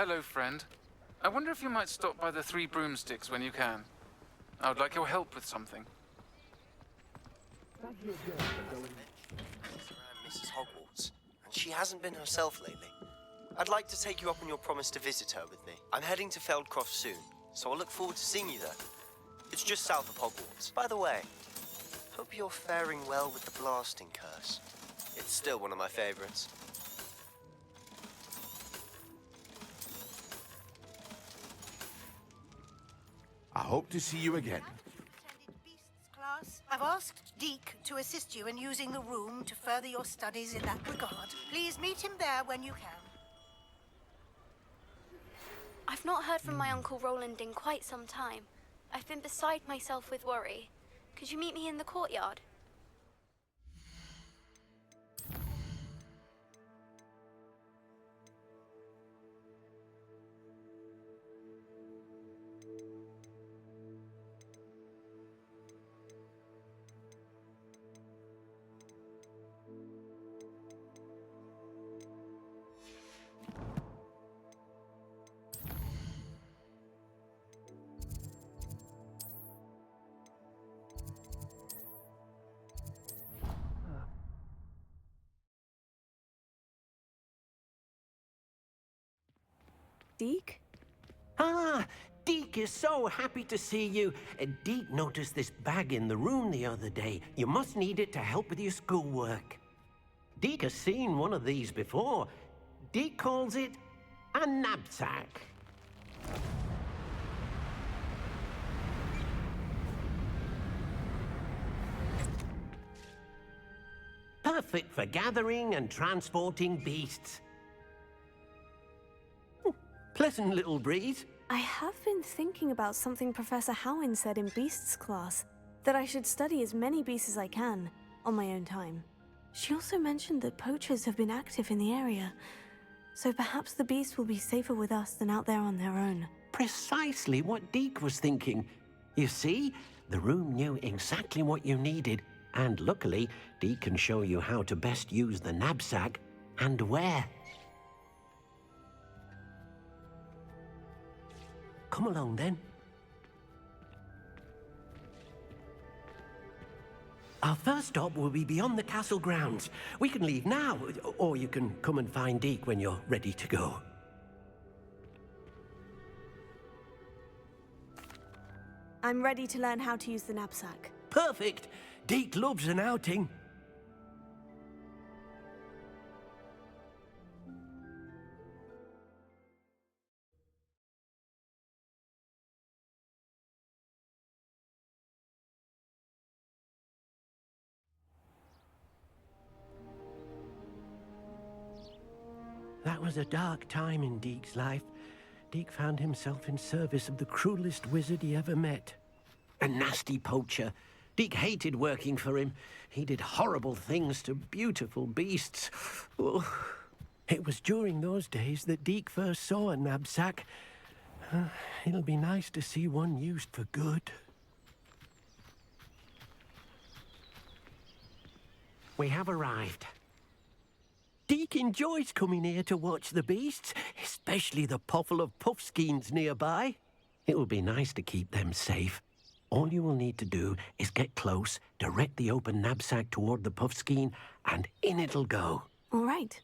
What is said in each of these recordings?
Hello, friend. I wonder if you might stop by the Three Broomsticks when you can. I would like your help with something. Mrs. Hogwarts, and she hasn't been herself lately. I'd like to take you up on your promise to visit her with me. I'm heading to Feldcroft soon, so I look forward to seeing you there. It's just south of Hogwarts. By the way, hope you're faring well with the blasting curse. It's still one of my favorites. I hope to see you again. Class, I've asked Deke to assist you in using the room to further your studies in that regard. Please meet him there when you can. I've not heard from my Uncle Roland in quite some time. I've been beside myself with worry. Could you meet me in the courtyard? Deke? Ah, Deke is so happy to see you. Deke noticed this bag in the room the other day. You must need it to help with your schoolwork. Deke has seen one of these before. Deke calls it a knapsack. Perfect for gathering and transporting beasts. Pleasant little breeze. I have been thinking about something Professor Howin said in Beasts class, that I should study as many beasts as I can, on my own time. She also mentioned that poachers have been active in the area, so perhaps the beasts will be safer with us than out there on their own. Precisely what Deke was thinking. You see, the room knew exactly what you needed, and luckily, Deke can show you how to best use the knapsack and where. Come along, then. Our first stop will be beyond the castle grounds. We can leave now, or you can come and find Deke when you're ready to go. I'm ready to learn how to use the knapsack. Perfect! Deke loves an outing. That was a dark time in Deke's life. Deke found himself in service of the cruelest wizard he ever met. A nasty poacher. Deke hated working for him. He did horrible things to beautiful beasts. Oh. It was during those days that Deke first saw a knapsack. It'll be nice to see one used for good. We have arrived. Deke enjoys coming here to watch the beasts, especially the potful of puffskeins nearby. It will be nice to keep them safe. All you will need to do is get close, direct the open knapsack toward the puffskein, and in it'll go. All right.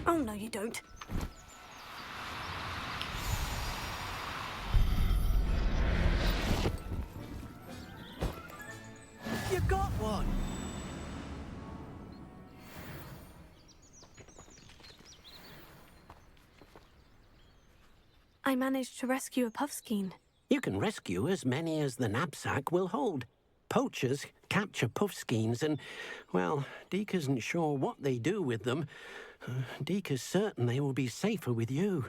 Oh, no, you don't. You got one! I managed to rescue a puffskein. You can rescue as many as the knapsack will hold. Poachers capture puffskeins and, well, Deke isn't sure what they do with them. Deke is certain they will be safer with you.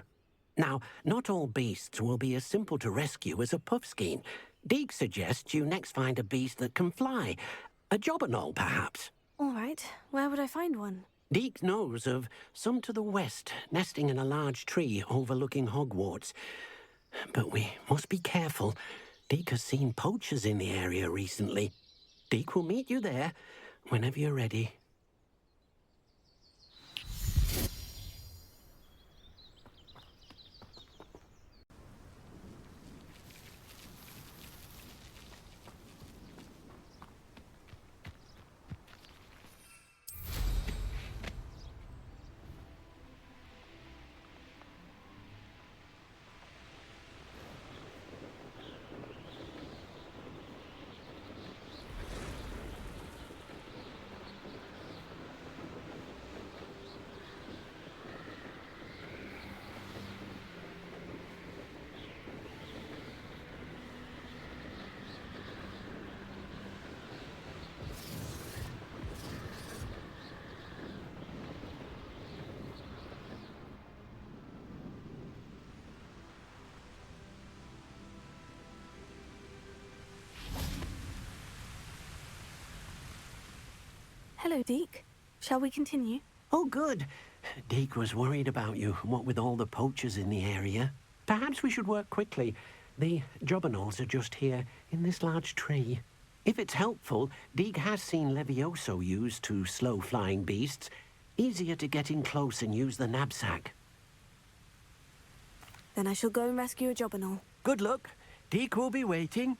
Now, not all beasts will be as simple to rescue as a puffskein. Deke suggests you next find a beast that can fly. A jobberknoll, perhaps. All right. Where would I find one? Deke knows of some to the west, nesting in a large tree overlooking Hogwarts. But we must be careful. Deke has seen poachers in the area recently. Deke will meet you there whenever you're ready. Hello, Deke. Shall we continue? Oh, good. Deke was worried about you, what with all the poachers in the area. Perhaps we should work quickly. The jobberknolls are just here, in this large tree. If it's helpful, Deke has seen Levioso used to slow flying beasts. Easier to get in close and use the knapsack. Then I shall go and rescue a jobberknoll. Good luck. Deke will be waiting.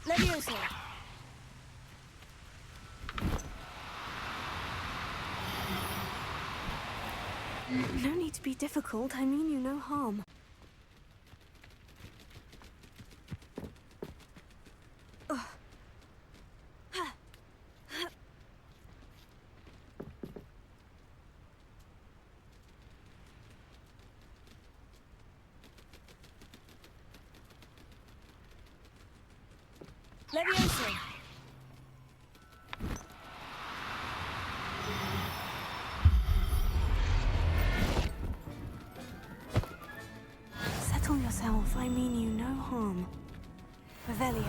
Levioso! No need to be difficult. I mean you no harm. Levioso! Settle yourself. I mean you no harm. Revelio.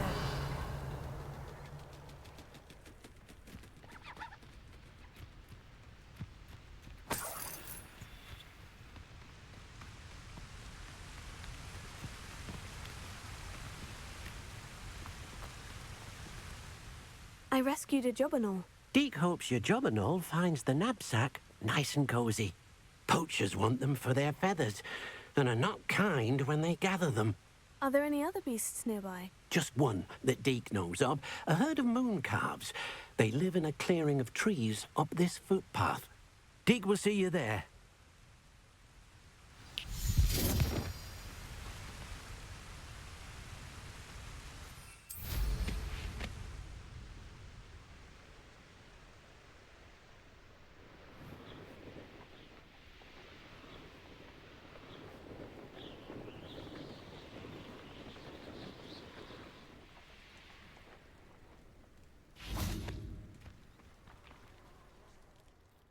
I rescued a jobberknoll. Deke hopes your jobberknoll finds the knapsack nice and cozy. Poachers want them for their feathers, and are not kind when they gather them. Are there any other beasts nearby? Just one that Deke knows of, a herd of moon calves. They live in a clearing of trees up this footpath. Deke will see you there.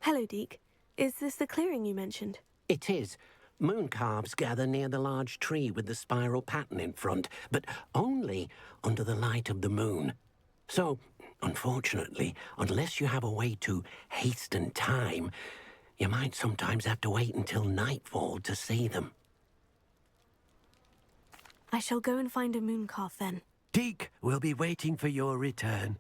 Hello, Deke. Is this the clearing you mentioned? It is. Moon calves gather near the large tree with the spiral pattern in front, but only under the light of the moon. So, unfortunately, unless you have a way to hasten time, you might sometimes have to wait until nightfall to see them. I shall go and find a moon calf then. Deke will be waiting for your return.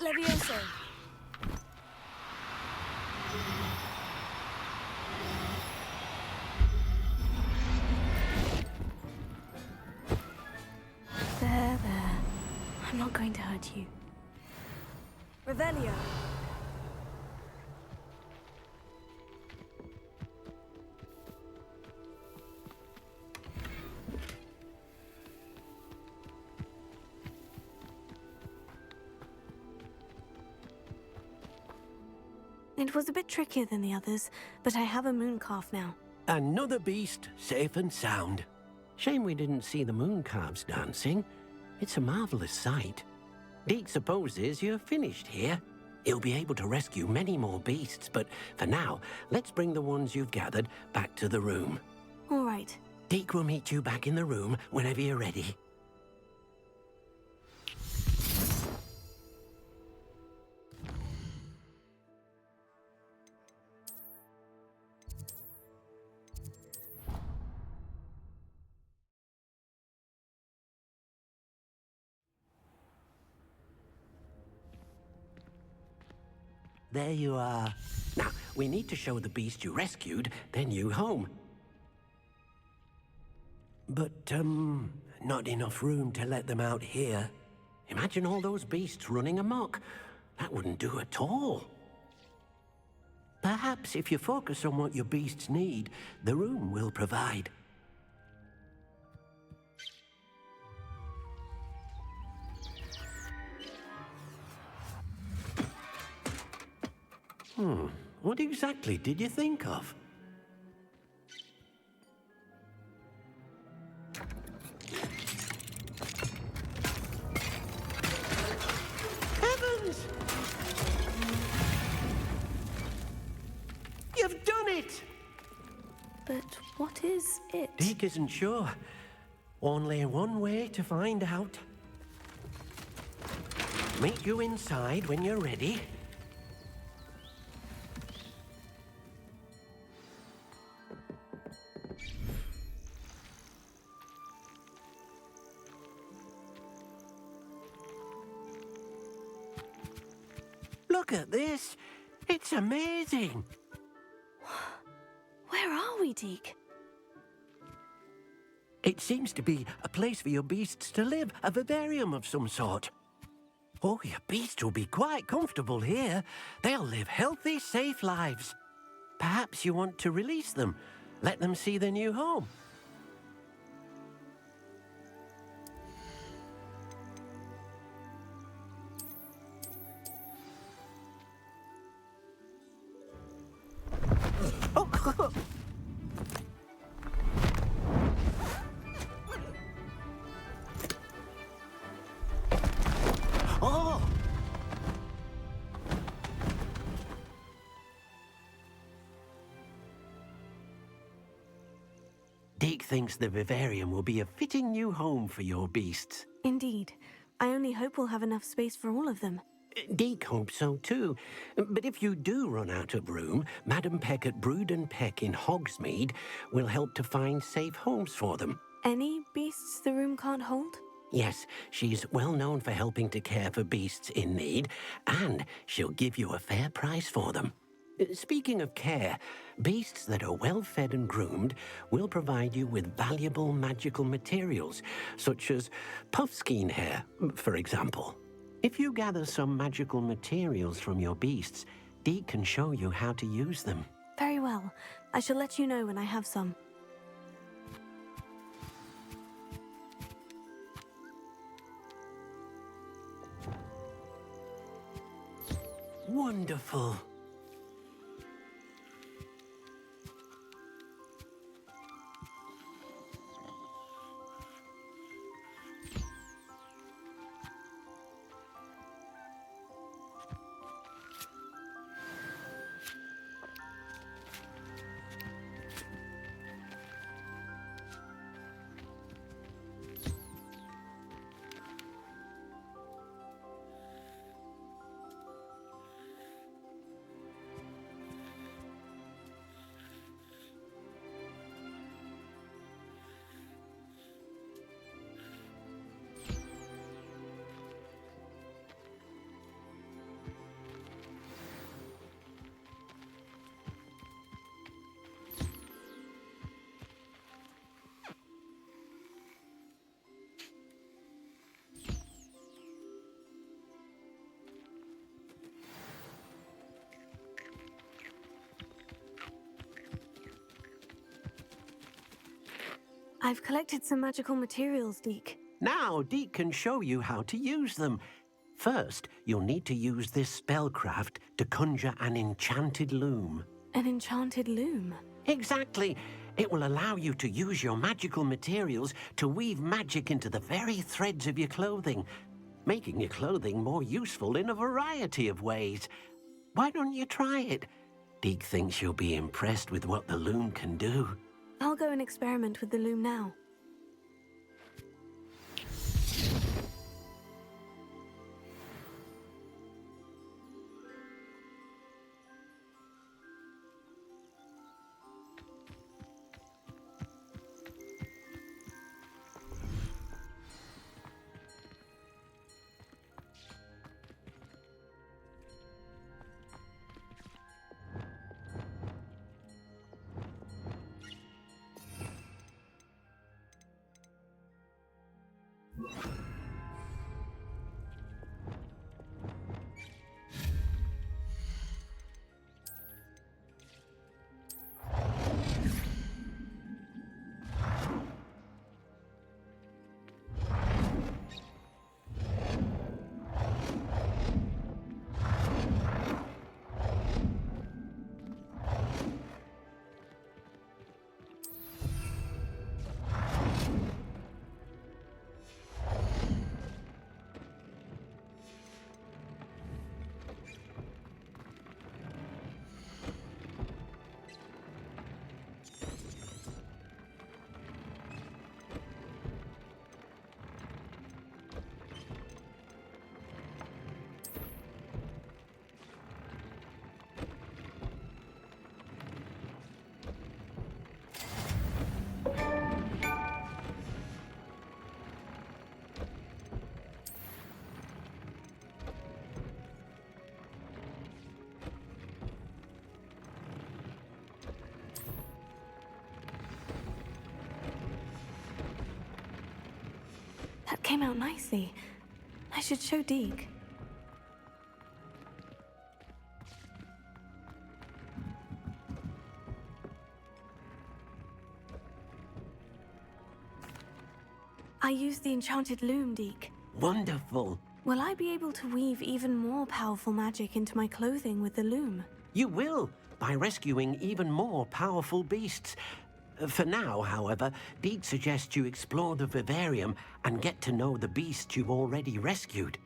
Levioso! hurt you. Revelio. It was a bit trickier than the others, but I have a moon calf now. Another beast, safe and sound. Shame we didn't see the moon calves dancing. It's a marvelous sight. Deke supposes you're finished here. He'll be able to rescue many more beasts, but for now, let's bring the ones you've gathered back to the room. All right. Deke will meet you back in the room whenever you're ready. There you are. Now, we need to show the beast you rescued their new home. But, not enough room to let them out here. Imagine all those beasts running amok. That wouldn't do at all. Perhaps if you focus on what your beasts need, the room will provide. What exactly did you think of? Heavens! You've done it! But what is it? Deke isn't sure. Only one way to find out. Meet you inside when you're ready. Look at this. It's amazing. Where are we, Deke? It seems to be a place for your beasts to live, a vivarium of some sort. Oh, your beasts will be quite comfortable here. They'll live healthy, safe lives. Perhaps you want to release them, let them see their new home. Oh! Deke thinks the vivarium will be a fitting new home for your beasts. Indeed. I only hope we'll have enough space for all of them. Deke hopes so too. But if you do run out of room, Madam Peck at Brood and Peck in Hogsmeade will help to find safe homes for them. Any beasts the room can't hold? Yes, she's well known for helping to care for beasts in need, and she'll give you a fair price for them. Speaking of care, beasts that are well fed and groomed will provide you with valuable magical materials, such as puffskein hair, for example. If you gather some magical materials from your beasts, Deke can show you how to use them. Very well. I shall let you know when I have some. Wonderful. I've collected some magical materials, Deke. Now, Deke can show you how to use them. First, you'll need to use this spellcraft to conjure an enchanted loom. An enchanted loom? Exactly. It will allow you to use your magical materials to weave magic into the very threads of your clothing, making your clothing more useful in a variety of ways. Why don't you try it? Deke thinks you'll be impressed with what the loom can do. I'll go and experiment with the loom now. That came out nicely. I should show Deke. I used the enchanted loom, Deke. Wonderful. Will I be able to weave even more powerful magic into my clothing with the loom? You will, by rescuing even more powerful beasts. For now, however, Deke suggests you explore the Vivarium and get to know the beasts you've already rescued.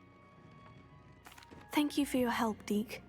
Thank you for your help, Deke.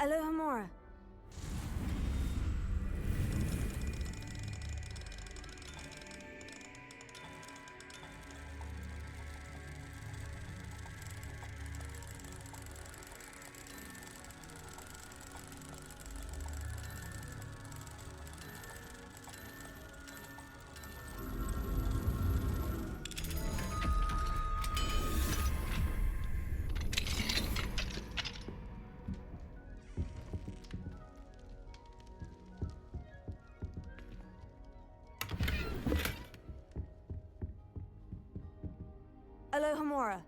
Alohomora. Alohomora.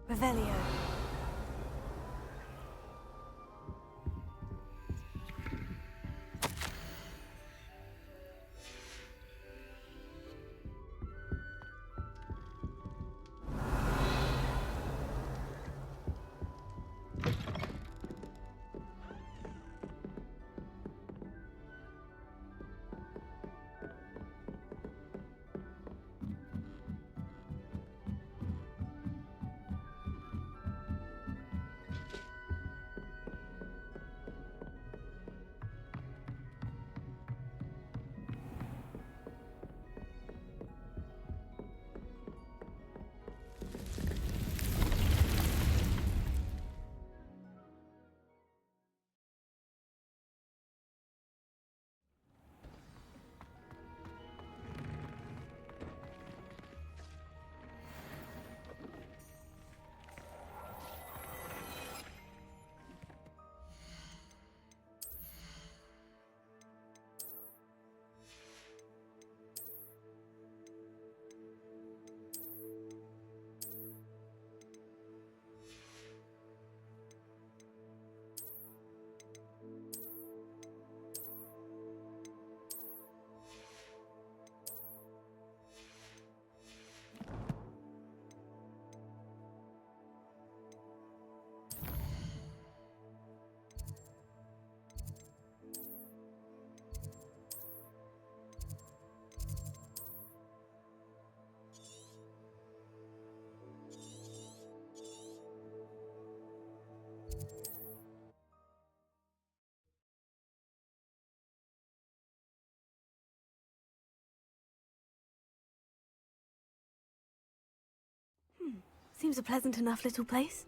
Revelio. Seems a pleasant enough little place.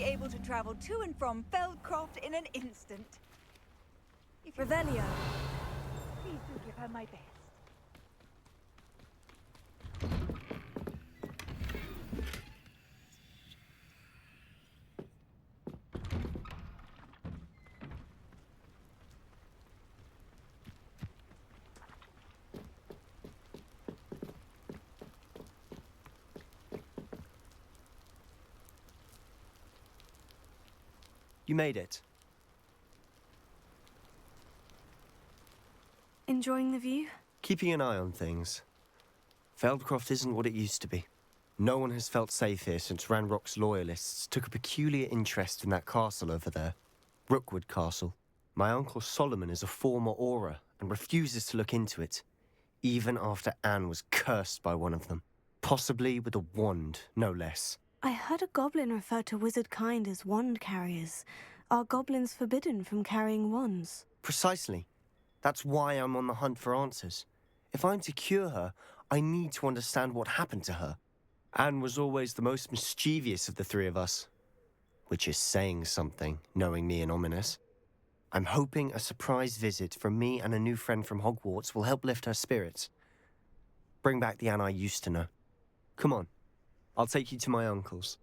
be able to travel to and from Feldcroft in an instant. If you Revelio. please do give her my best. You made it. Enjoying the view? Keeping an eye on things. Feldcroft isn't what it used to be. No one has felt safe here since Ranrock's loyalists took a peculiar interest in that castle over there. Rookwood Castle. My uncle Solomon is a former Auror and refuses to look into it, even after Anne was cursed by one of them. Possibly with a wand, no less. I heard a goblin refer to wizard kind as wand carriers. Are goblins forbidden from carrying wands? Precisely. That's why I'm on the hunt for answers. If I'm to cure her, I need to understand what happened to her. Anne was always the most mischievous of the three of us. Which is saying something, knowing me and ominous. I'm hoping a surprise visit from me and a new friend from Hogwarts will help lift her spirits. Bring back the Anne I used to know. Come on. I'll take you to my uncle's.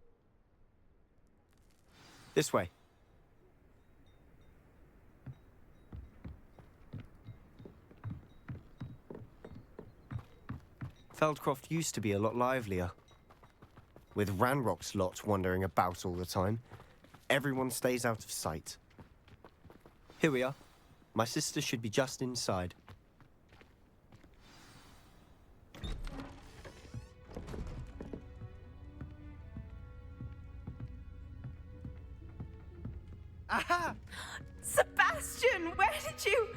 This way. Feldcroft used to be a lot livelier. With Ranrock's lot wandering about all the time, everyone stays out of sight. Here we are. My sister should be just inside. Aha! Sebastian, where did you...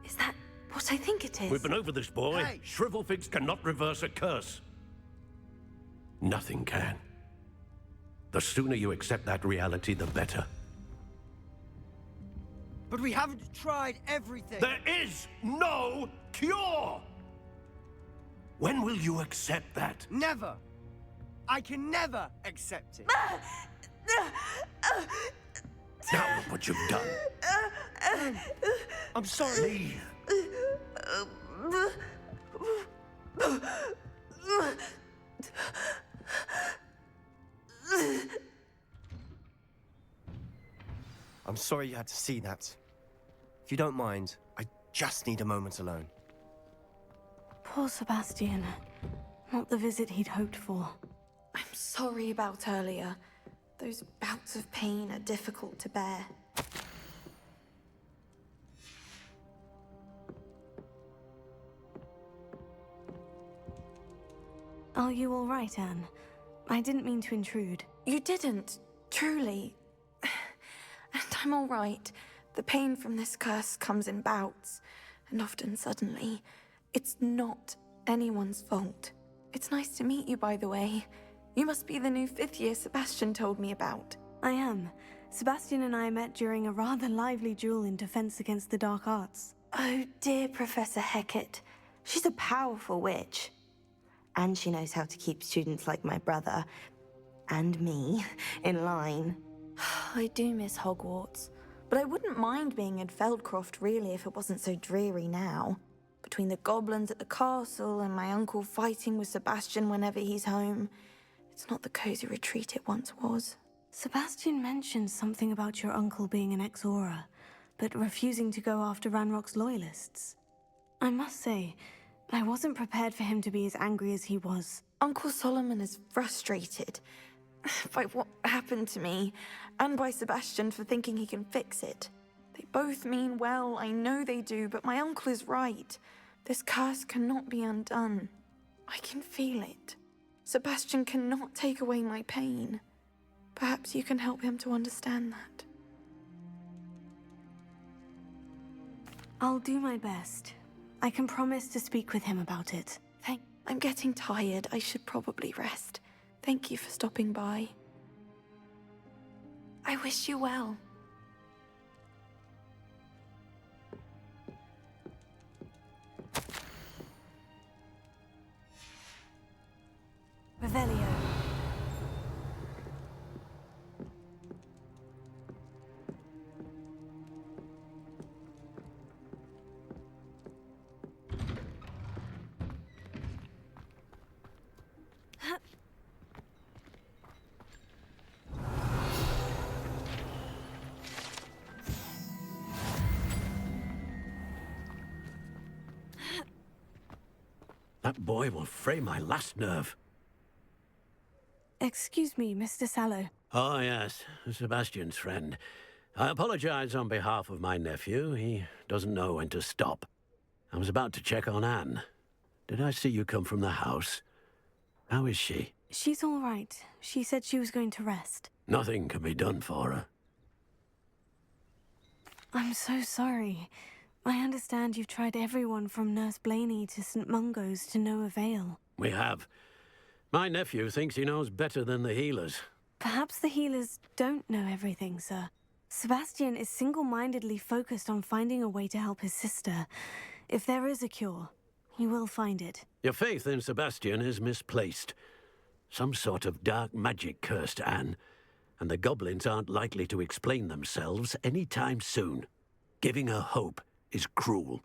Is that what I think it is? We've been over this, boy. Hey. Shrivelfigs cannot reverse a curse. Nothing can. The sooner you accept that reality, the better. But we haven't tried everything. There is no cure! When will you accept that? Never. I can never accept it. Now look what you've done. I'm sorry. I'm sorry you had to see that. If you don't mind, I just need a moment alone. Poor Sebastian. Not the visit he'd hoped for. I'm sorry about earlier. Those bouts of pain are difficult to bear. Are you all right, Anne? I didn't mean to intrude. You didn't, truly. And I'm all right. The pain from this curse comes in bouts, and often suddenly. It's not anyone's fault. It's nice to meet you, by the way. You must be the new 5th year Sebastian told me about. I am. Sebastian and I met during a rather lively duel in defense against the dark arts. Oh, dear Professor Hecat. She's a powerful witch. And she knows how to keep students like my brother, and me, in line. I do miss Hogwarts, but I wouldn't mind being in Feldcroft, really, if it wasn't so dreary now. Between the goblins at the castle and my uncle fighting with Sebastian whenever he's home, it's not the cozy retreat it once was. Sebastian mentioned something about your uncle being an ex-Auror, but refusing to go after Ranrock's loyalists. I must say, I wasn't prepared for him to be as angry as he was. Uncle Solomon is frustrated by what happened to me, and by Sebastian for thinking he can fix it. They both mean well, I know they do, but my uncle is right. This curse cannot be undone. I can feel it. Sebastian cannot take away my pain. Perhaps you can help him to understand that. I'll do my best. I can promise to speak with him about it. I'm getting tired. I should probably rest. Thank you for stopping by. I wish you well. Revelio. That boy will fray my last nerve. Excuse me, Mr. Sallow. Oh, yes, Sebastian's friend. I apologize on behalf of my nephew. He doesn't know when to stop. I was about to check on Anne. Did I see you come from the house? How is she? She's all right. She said she was going to rest. Nothing can be done for her. I'm so sorry. I understand you've tried everyone from Nurse Blaney to St. Mungo's to no avail. We have. My nephew thinks he knows better than the healers. Perhaps the healers don't know everything, sir. Sebastian is single-mindedly focused on finding a way to help his sister. If there is a cure, he will find it. Your faith in Sebastian is misplaced. Some sort of dark magic cursed Anne, and the goblins aren't likely to explain themselves any time soon. Giving her hope is cruel.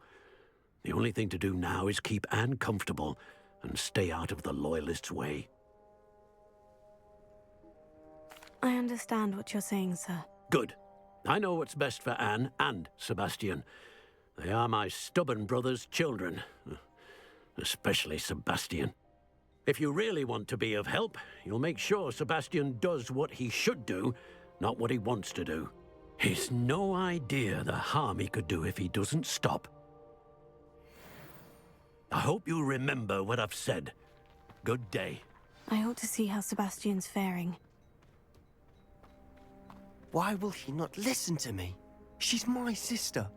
The only thing to do now is keep Anne comfortable and stay out of the Loyalists' way. I understand what you're saying, sir. Good. I know what's best for Anne and Sebastian. They are my stubborn brother's children. Especially Sebastian. If you really want to be of help, you'll make sure Sebastian does what he should do, not what he wants to do. He's no idea the harm he could do if he doesn't stop. I hope you remember what I've said. Good day. I ought to see how Sebastian's faring. Why will he not listen to me? She's my sister.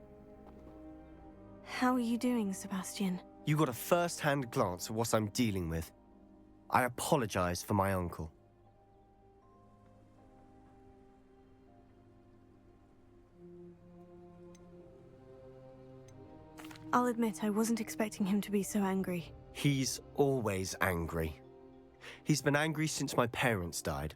How are you doing, Sebastian? You got a first-hand glance at what I'm dealing with. I apologize for my uncle. I'll admit I wasn't expecting him to be so angry. He's always angry. He's been angry since my parents died.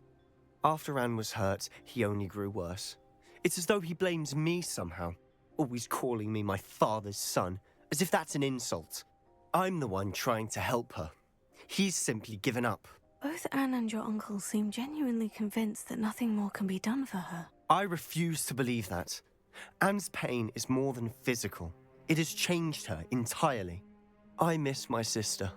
After Anne was hurt, he only grew worse. It's as though he blames me somehow, always calling me my father's son, as if that's an insult. I'm the one trying to help her. He's simply given up. Both Anne and your uncle seem genuinely convinced that nothing more can be done for her. I refuse to believe that. Anne's pain is more than physical. It has changed her entirely. I miss my sister.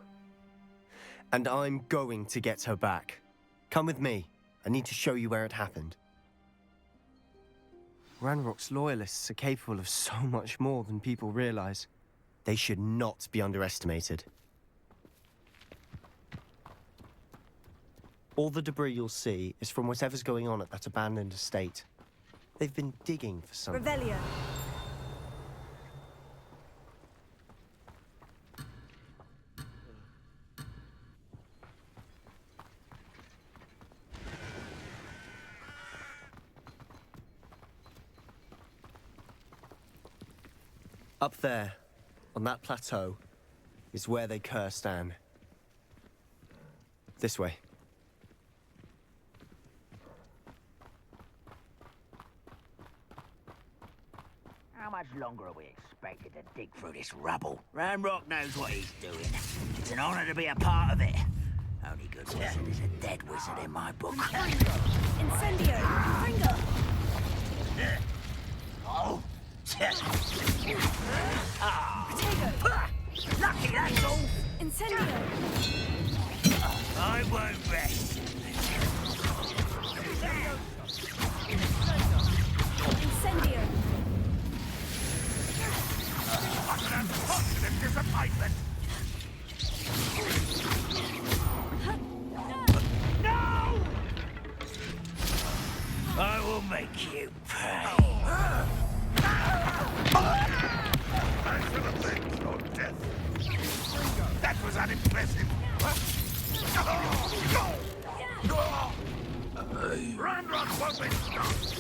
And I'm going to get her back. Come with me. I need to show you where it happened. Ranrock's loyalists are capable of so much more than people realize. They should not be underestimated. All the debris you'll see is from whatever's going on at that abandoned estate. They've been digging for something. Revelio. Up there, on that plateau, is where they cursed Anne. This way. How much longer are we expected to dig through this rubble? Ranrock knows what he's doing. It's an honor to be a part of it. Only good wizard is a dead wizard in my book. Incendio! Fringo! Oh! Potato! Lucky, that's all! Incendio! I won't rest. Incendio! What an unfortunate disappointment! No! I will make you pay. Thanks for the things, no death. That was unimpressive. Ranrock won't be stopped.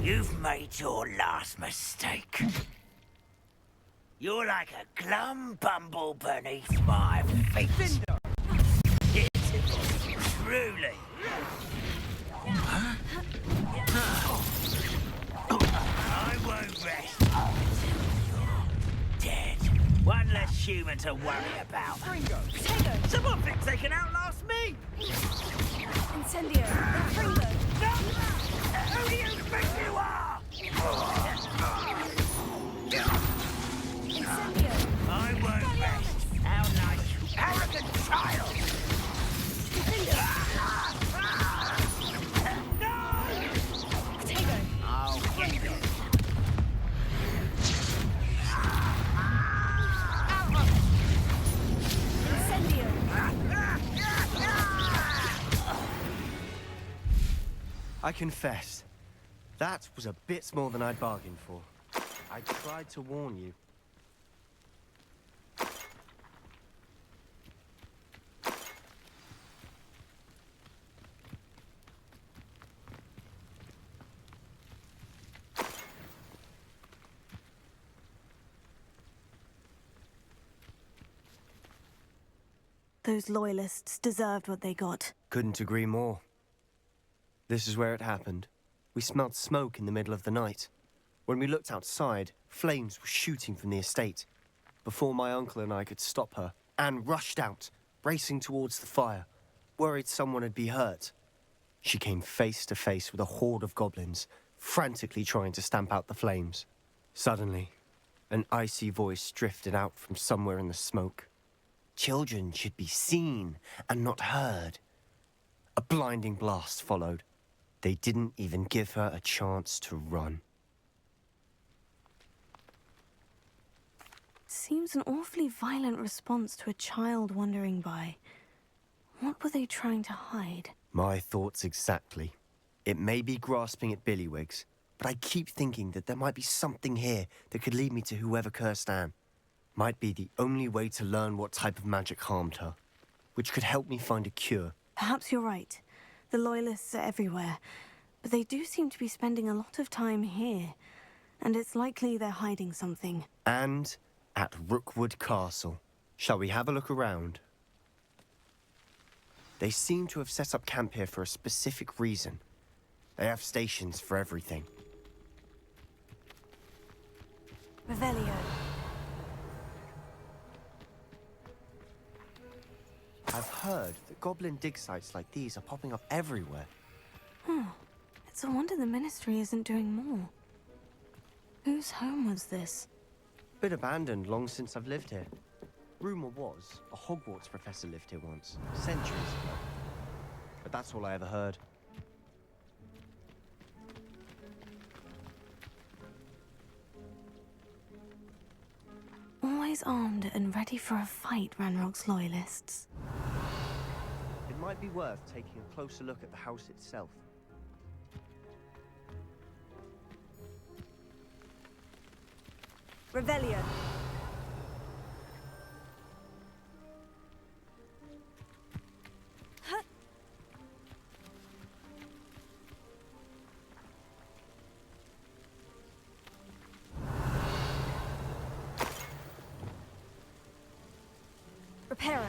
You've made your last mistake. You're like a glum bumble beneath my feet. Truly. Huh? I won't rest. Dead. One less human to worry about. Potato! Someone thinks they can outlast me. Incendio! Freeload! Who do you think you are? Incendio! I won't rest. How nice, you arrogant child! Potato! I'll get you. Incendio! I confess, that was a bit more than I'd bargained for. I tried to warn you. Those loyalists deserved what they got. Couldn't agree more. This is where it happened. We smelled smoke in the middle of the night. When we looked outside, flames were shooting from the estate. Before my uncle and I could stop her, Anne rushed out, racing towards the fire, worried someone had been hurt. She came face to face with a horde of goblins, frantically trying to stamp out the flames. Suddenly, an icy voice drifted out from somewhere in the smoke. Children should be seen and not heard. A blinding blast followed. They didn't even give her a chance to run. Seems an awfully violent response to a child wandering by. What were they trying to hide? My thoughts exactly. It may be grasping at billywhigs, but I keep thinking that there might be something here that could lead me to whoever cursed Anne. Might be the only way to learn what type of magic harmed her, which could help me find a cure. Perhaps you're right. The Loyalists are everywhere, but they do seem to be spending a lot of time here, and it's likely they're hiding something. And at Rookwood Castle. Shall we have a look around? They seem to have set up camp here for a specific reason. They have stations for everything. Revelio. I've heard that goblin dig sites like these are popping up everywhere. It's a wonder the Ministry isn't doing more. Whose home was this? Been abandoned long since I've lived here. Rumour was a Hogwarts professor lived here once, centuries ago. But that's all I ever heard. Always armed and ready for a fight, Ranrock's Loyalists. It might be worth taking a closer look at the house itself. Revelio. Reparo.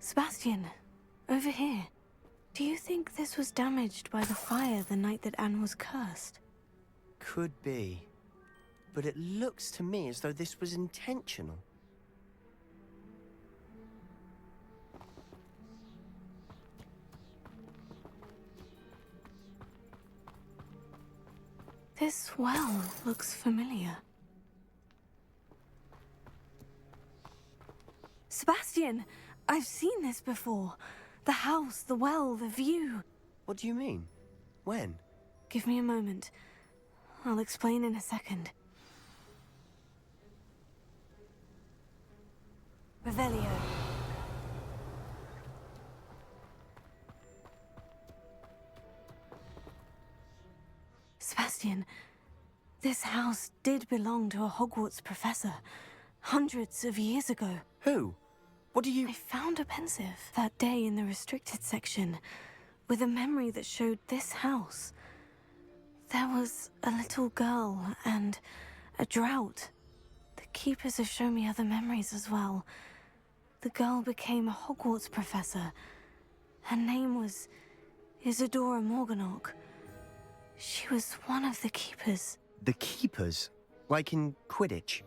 Sebastian, over here. Do you think this was damaged by the fire the night that Anne was cursed? Could be. But it looks to me as though this was intentional. This well looks familiar. Sebastian! I've seen this before. The house, the well, the view. What do you mean? When? Give me a moment. I'll explain in a second. Revelio. Sebastian, this house did belong to a Hogwarts professor hundreds of years ago. Who? What do you... I found a pensive that day in the restricted section with a memory that showed this house. There was a little girl and a drought. The keepers have shown me other memories as well. The girl became a Hogwarts professor. Her name was Isadora Morganach. She was one of the keepers. The keepers? Like in Quidditch?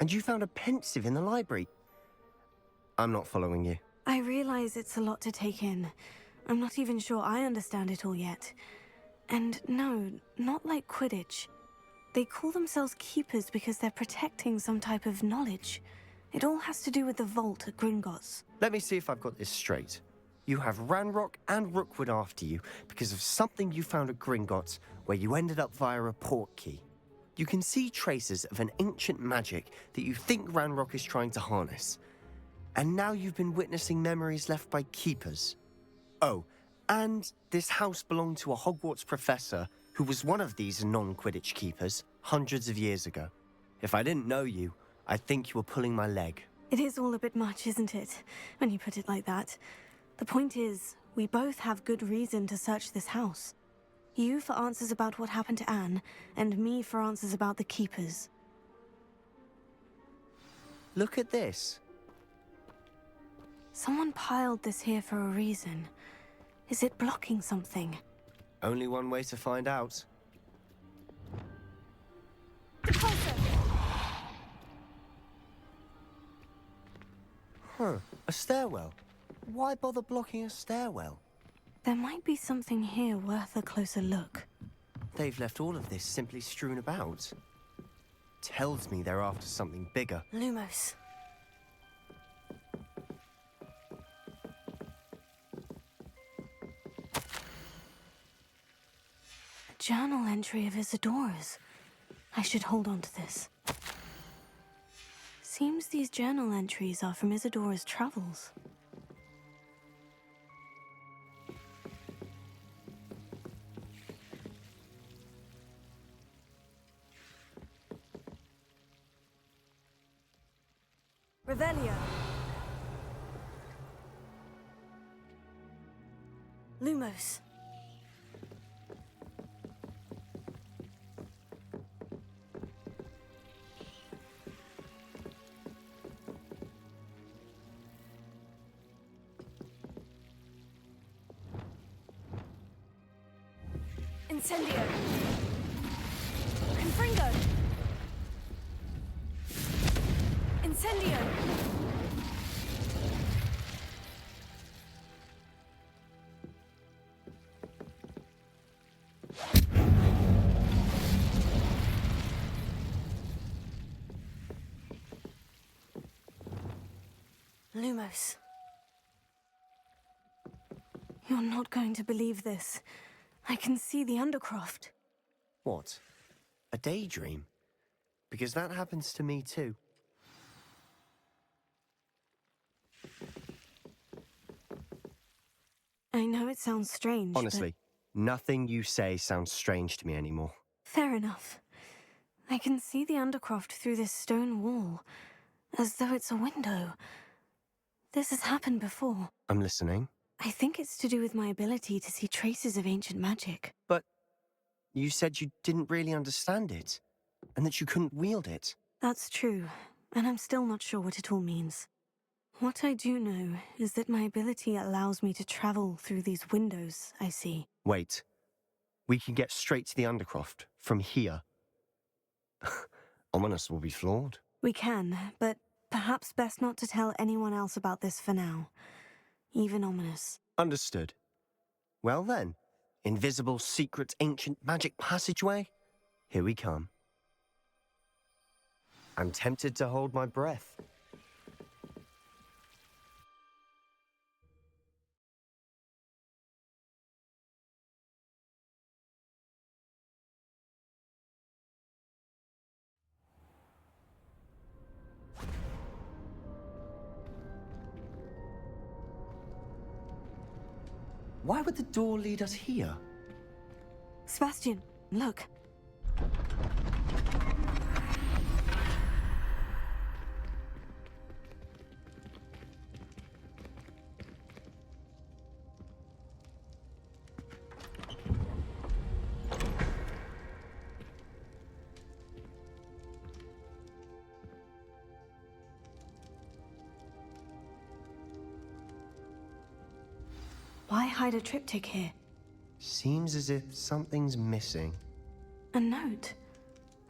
And you found a pensive in the library? I'm not following you. I realize it's a lot to take in. I'm not even sure I understand it all yet. And no, not like Quidditch. They call themselves keepers because they're protecting some type of knowledge. It all has to do with the vault at Gringotts. Let me see if I've got this straight. You have Ranrock and Rookwood after you because of something you found at Gringotts where you ended up via a portkey. You can see traces of an ancient magic that you think Ranrock is trying to harness. And now you've been witnessing memories left by keepers. Oh, and this house belonged to a Hogwarts professor who was one of these non-Quidditch keepers hundreds of years ago. If I didn't know you, I'd think you were pulling my leg. It is all a bit much, isn't it, when you put it like that? The point is, we both have good reason to search this house. You for answers about what happened to Anne, and me for answers about the keepers. Look at this. Someone piled this here for a reason. Is it blocking something? Only one way to find out. Huh, a stairwell. Why bother blocking a stairwell? There might be something here worth a closer look. They've left all of this simply strewn about. Tells me they're after something bigger. Lumos. A journal entry of Isadora's. I should hold on to this. Seems these journal entries are from Isadora's travels. Revelio. Lumos. Incendio. Confringo. Incendio. Lumos. You're not going to believe this. I can see the Undercroft. What? A daydream? Because that happens to me too. I know it sounds strange, Honestly, nothing you say sounds strange to me anymore. Fair enough. I can see the Undercroft through this stone wall, as though it's a window. This has happened before. I'm listening. I think it's to do with my ability to see traces of ancient magic. But you said you didn't really understand it, and that you couldn't wield it. That's true, and I'm still not sure what it all means. What I do know is that my ability allows me to travel through these windows I see. Wait. We can get straight to the Undercroft from here. Ominous will be flawed. We can, but perhaps best not to tell anyone else about this for now. Even Ominous. Understood. Well then, invisible, secret, ancient magic passageway? Here we come. I'm tempted to hold my breath. Why would the door lead us here? Sebastian, look. Why hide a triptych here? Seems as if something's missing. A note.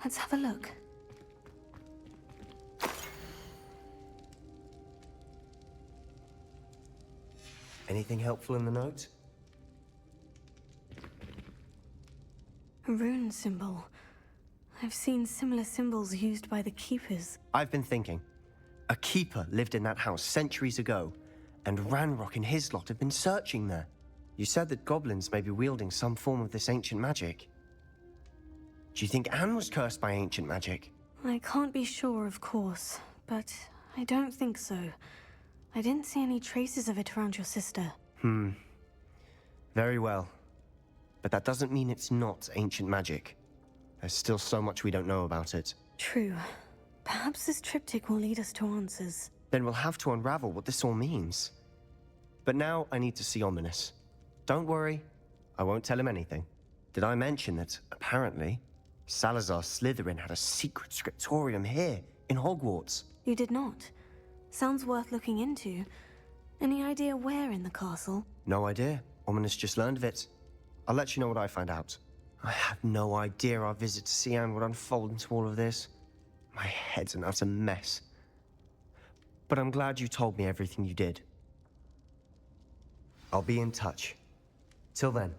Let's have a look. Anything helpful in the note? A rune symbol. I've seen similar symbols used by the keepers. I've been thinking. A keeper lived in that house centuries ago, and Ranrock and his lot have been searching there. You said that goblins may be wielding some form of this ancient magic. Do you think Anne was cursed by ancient magic? I can't be sure, of course, but I don't think so. I didn't see any traces of it around your sister. Very well. But that doesn't mean it's not ancient magic. There's still so much we don't know about it. True. Perhaps this triptych will lead us to answers. Then we'll have to unravel what this all means. But now I need to see Ominous. Don't worry, I won't tell him anything. Did I mention that, apparently, Salazar Slytherin had a secret scriptorium here, in Hogwarts? You did not. Sounds worth looking into. Any idea where in the castle? No idea. Ominous just learned of it. I'll let you know what I find out. I have no idea our visit to see Anne would unfold into all of this. My head's an utter mess. But I'm glad you told me everything you did. I'll be in touch. Till then.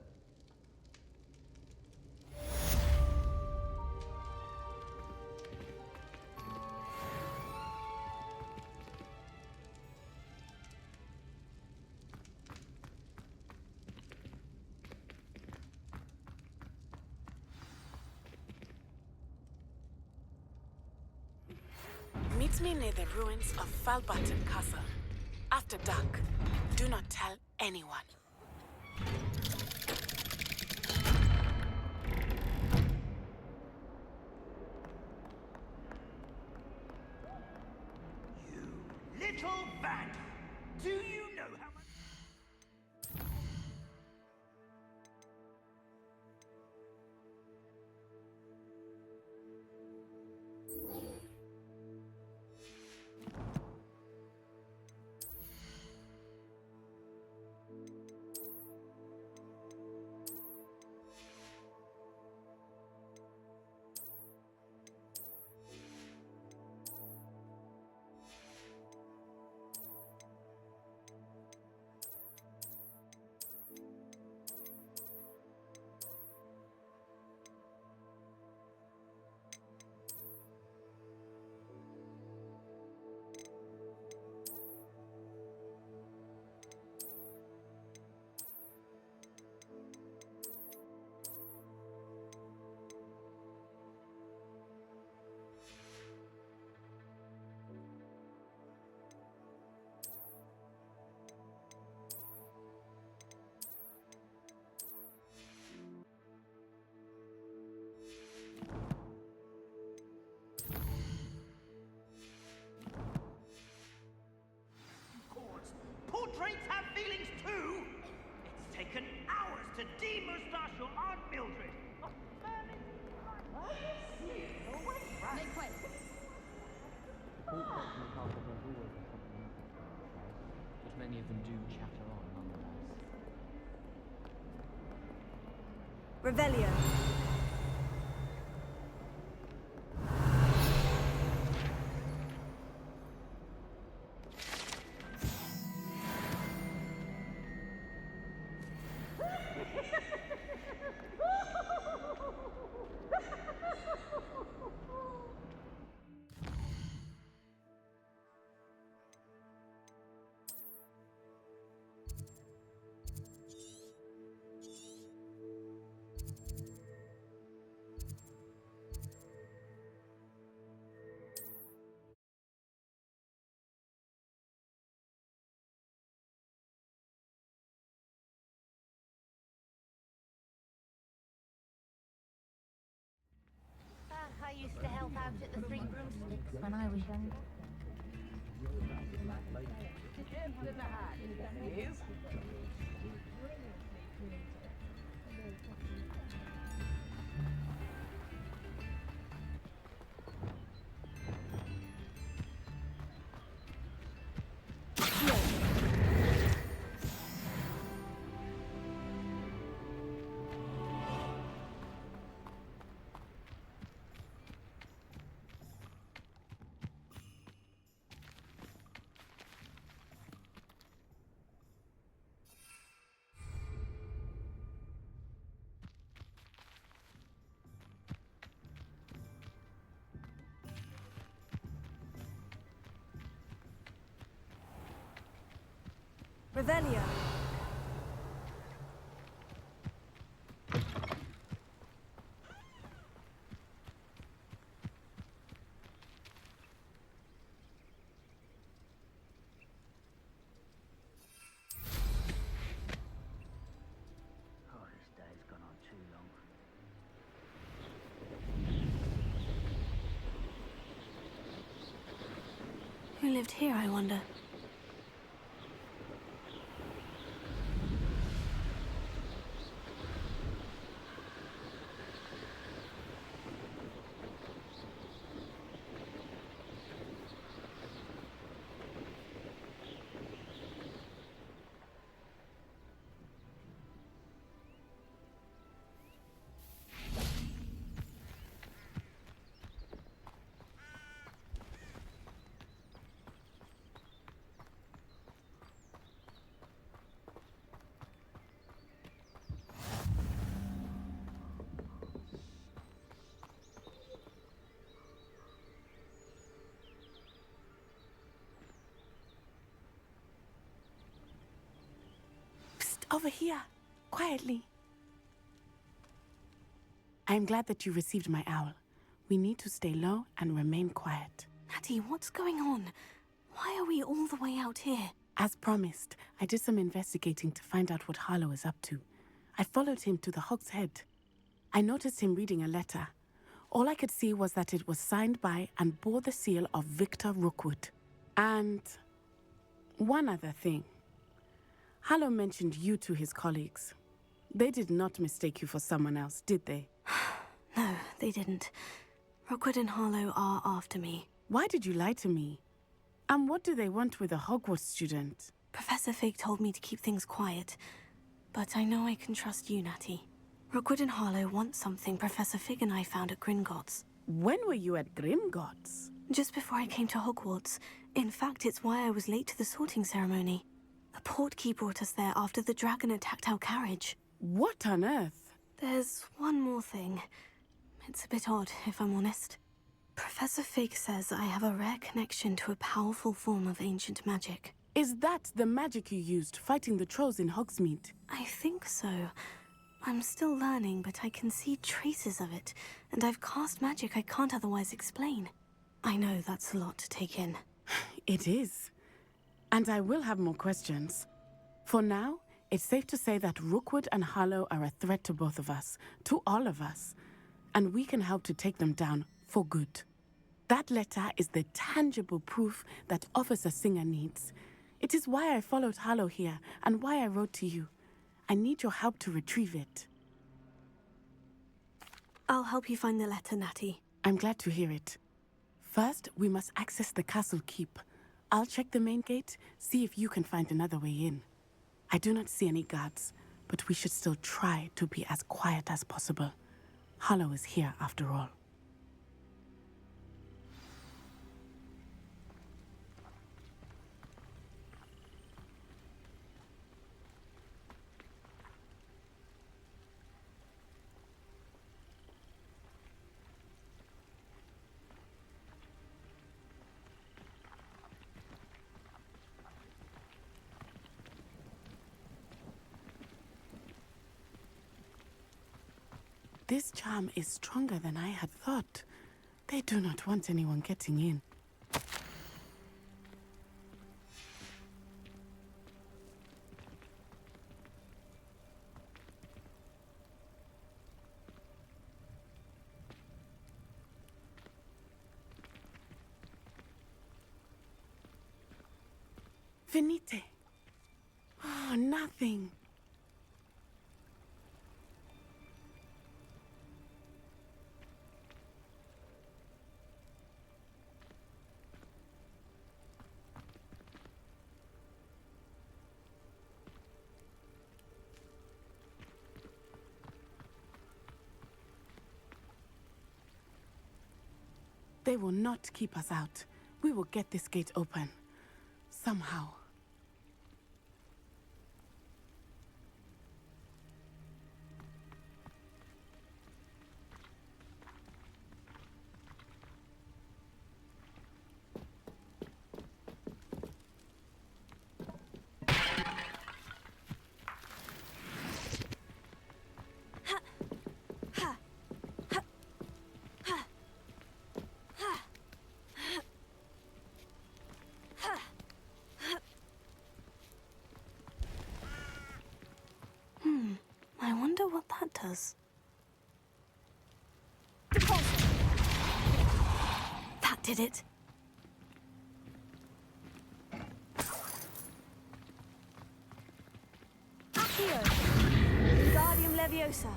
Meet me near the ruins of Falbarton Castle. After dark. Do not tell anyone. Little vandal! Do you know how much... Portraits have feelings too! It's taken hours to de-moustache your Aunt Mildred! Make way! But many of them do chatter on nonetheless. Revelio. help out at the Three Broomsticks when I was younger. Revelio. Oh, this day's gone on too long. Who lived here, I wonder? Over here, quietly. I am glad that you received my owl. We need to stay low and remain quiet. Natty, what's going on? Why are we all the way out here? As promised, I did some investigating to find out what Harlow is up to. I followed him to the Hog's Head. I noticed him reading a letter. All I could see was that it was signed by and bore the seal of Victor Rookwood. And one other thing. Harlow mentioned you to his colleagues. They did not mistake you for someone else, did they? No, they didn't. Rookwood and Harlow are after me. Why did you lie to me? And what do they want with a Hogwarts student? Professor Fig told me to keep things quiet, but I know I can trust you, Natty. Rookwood and Harlow want something Professor Fig and I found at Gringotts. When were you at Gringotts? Just before I came to Hogwarts. In fact, it's why I was late to the sorting ceremony. The portkey brought us there after the dragon attacked our carriage. What on earth? There's one more thing. It's a bit odd, if I'm honest. Professor Fig says I have a rare connection to a powerful form of ancient magic. Is that the magic you used fighting the trolls in Hogsmeade? I think so. I'm still learning, but I can see traces of it, and I've cast magic I can't otherwise explain. I know that's a lot to take in. It is. And I will have more questions. For now, it's safe to say that Rookwood and Harlow are a threat to both of us, to all of us. And we can help to take them down for good. That letter is the tangible proof that Officer Singer needs. It is why I followed Harlow here and why I wrote to you. I need your help to retrieve it. I'll help you find the letter, Natty. I'm glad to hear it. First, we must access the castle keep. I'll check the main gate, see if you can find another way in. I do not see any guards, but we should still try to be as quiet as possible. Harlow is here after all. This charm is stronger than I had thought. They do not want anyone getting in. Finite. Oh, nothing. They will not keep us out. We will get this gate open. Somehow. I wonder what that does. That did it. Accio! Wingardium Leviosa.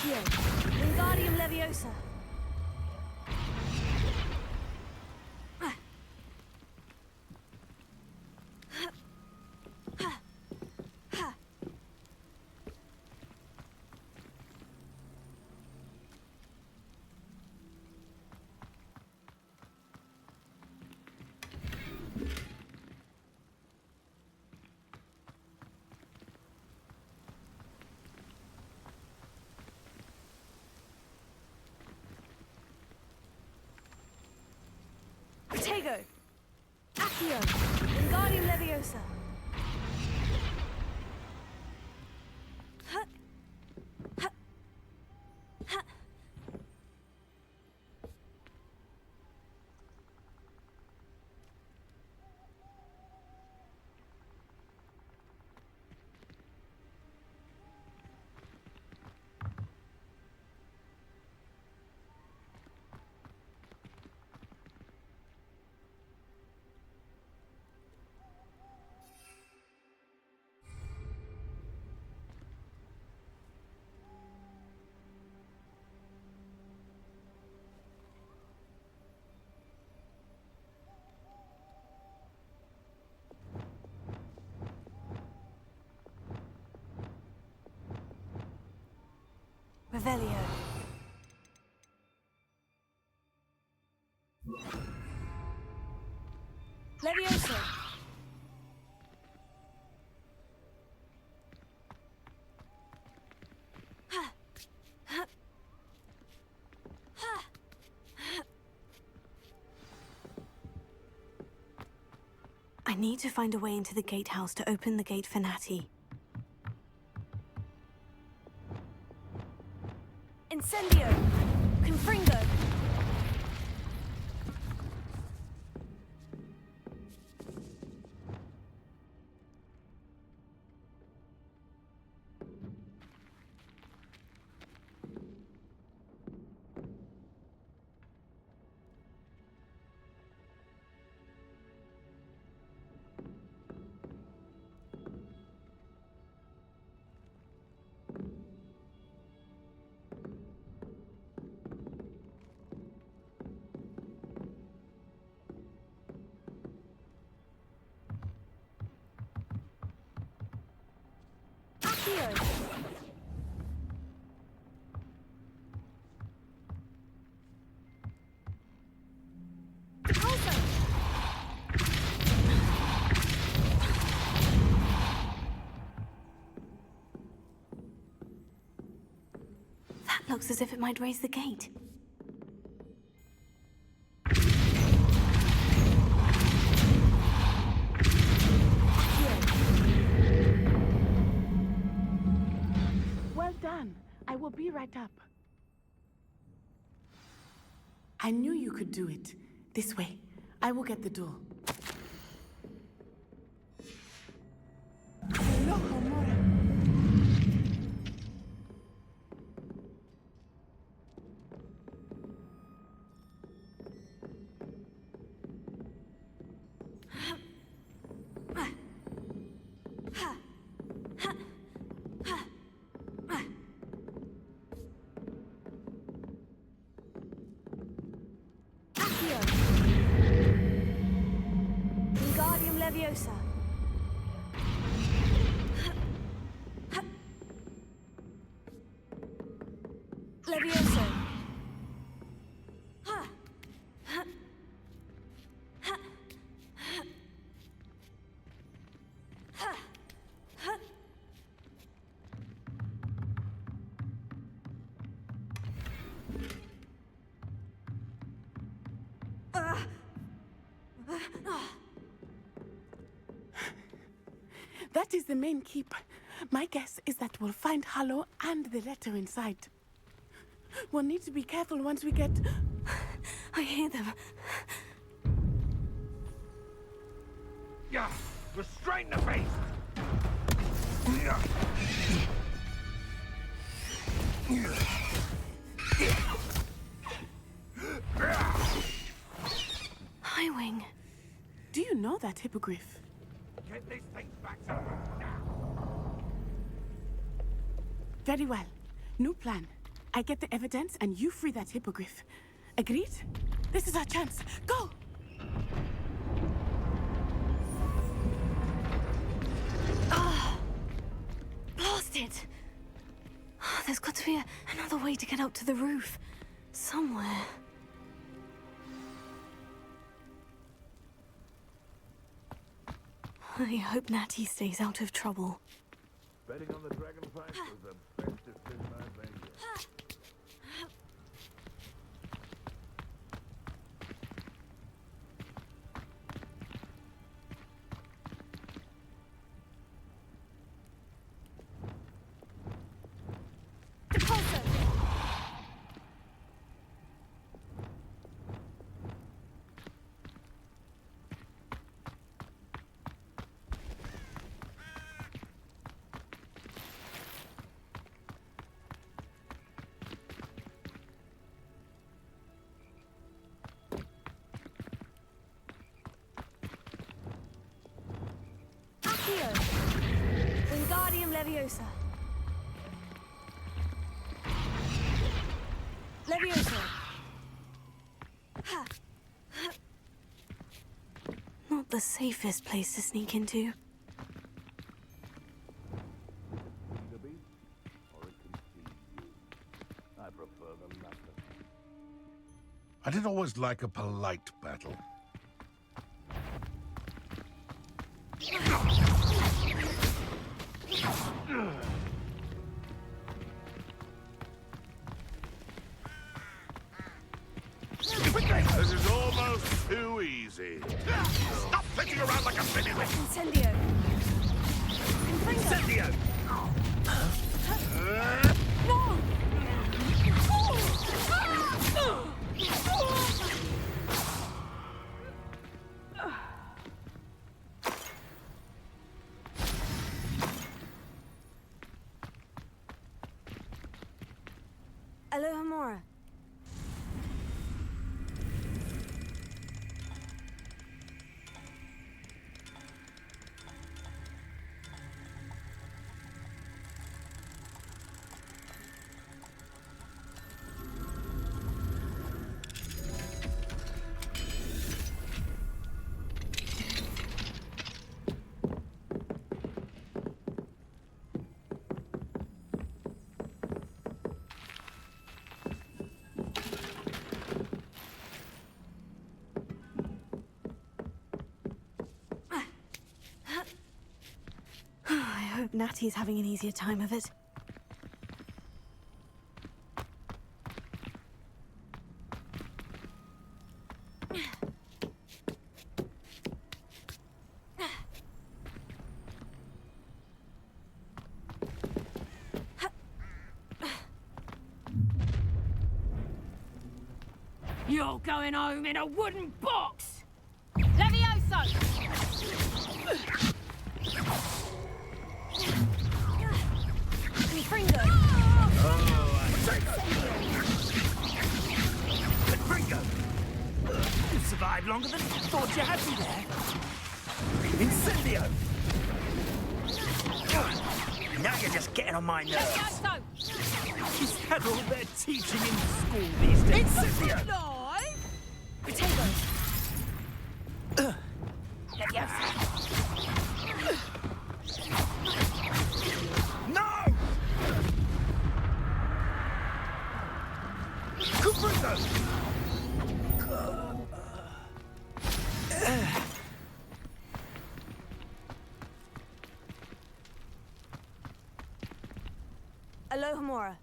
Wingardium Leviosa. Tego. Accio. Wingardium Leviosa. Revelio. Leviosa. I need to find a way into the gatehouse to open the gate for Natty. Incendio! Confringo! That looks as if it might raise the gate. will be right up. I knew you could do it. This way. I will get the door. Hello, Homora. Vivarium Leviosa. Levioso. That is the main keep. My guess is that we'll find Hollow and the letter inside. We'll need to be careful once we get... I hear them. Yeah, restrain the beast! Highwing. Do you know that Hippogriff? Get these things back to them now! Very well. New plan. I get the evidence and you free that Hippogriff. Agreed? This is our chance. Go! Ah! Blast it! There's got to be another way to get up to the roof. Somewhere. I hope Natty stays out of trouble. Betting on the dragonfly was the best decision I've made yet. Wingardium Leviosa. Leviosa. Not the safest place to sneak into. See the beast, or it can see you. I prefer the latter. I did always like a polite battle. This is almost too easy. Stop flicking around like a finiwit! Incendio. Incendio! No! Alohomora. I hope Natty's having an easier time of it. You're going home in a wooden box! Levioso! Confringo! Confringo! You survived longer than I thought you had me there. Incendio! Now you're just getting on my nerves. Levioso! Is that all they're teaching in school these days? Incendio! Live! Potato! Levioso! No! Confringo! Alohomora.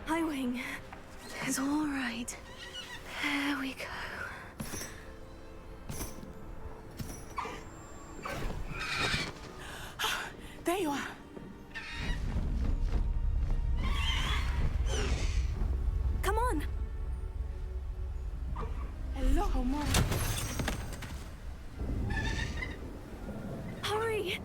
Highwing. It's all right. There we go. There you are. Come on. Alohomora. Hurry.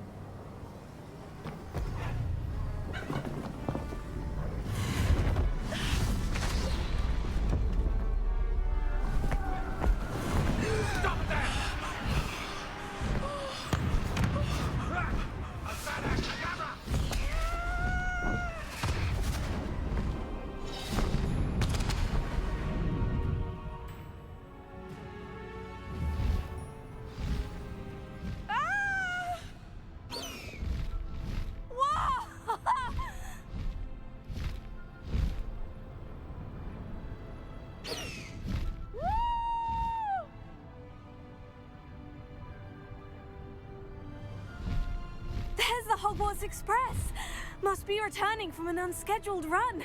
There's the Hogwarts Express. Must be returning from an unscheduled run.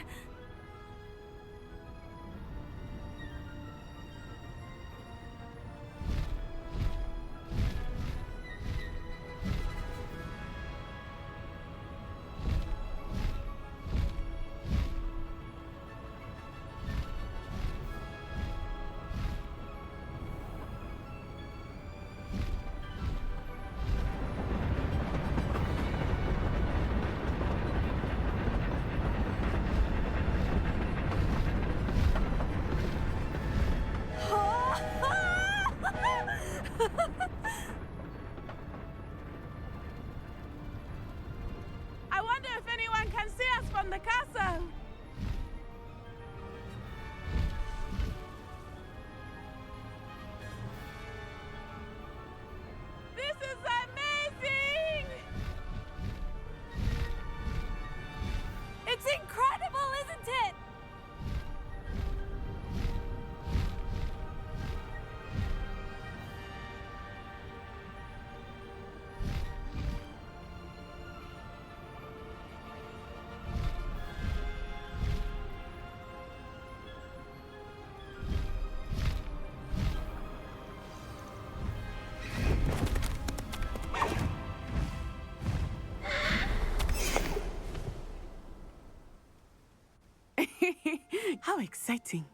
How exciting.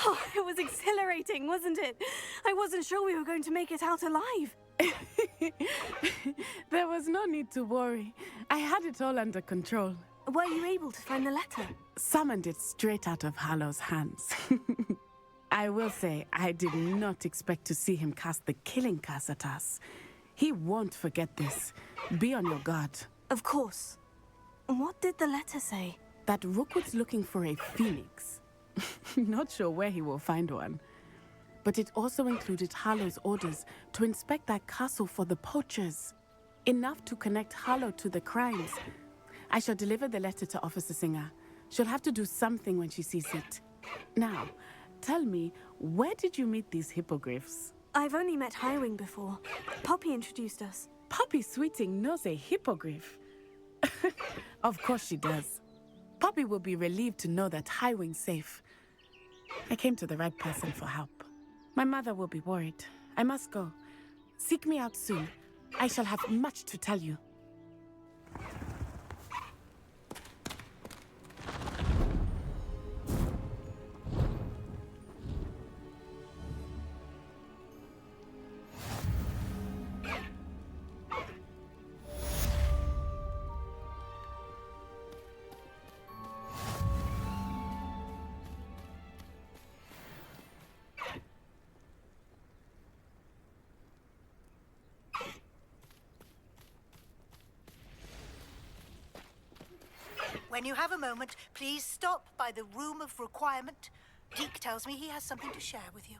Oh, it was exhilarating, wasn't it? I wasn't sure we were going to make it out alive. There was no need to worry. I had it all under control. Were you able to find the letter? Summoned it straight out of Hallow's hands. I will say, I did not expect to see him cast the killing curse at us. He won't forget this. Be on your guard. Of course. What did the letter say? That Rookwood's looking for a phoenix. Not sure where he will find one. But it also included Hallow's orders to inspect that castle for the poachers. Enough to connect Hallow to the crimes. I shall deliver the letter to Officer Singer. She'll have to do something when she sees it. Now, tell me, where did you meet these hippogriffs? I've only met Highwing before. Poppy introduced us. Poppy Sweeting knows a hippogriff. Of course she does. Poppy will be relieved to know that Highwing's safe. I came to the right person for help. My mother will be worried. I must go. Seek me out soon. I shall have much to tell you. When you have a moment, please stop by the Room of Requirement. Deke tells me he has something to share with you.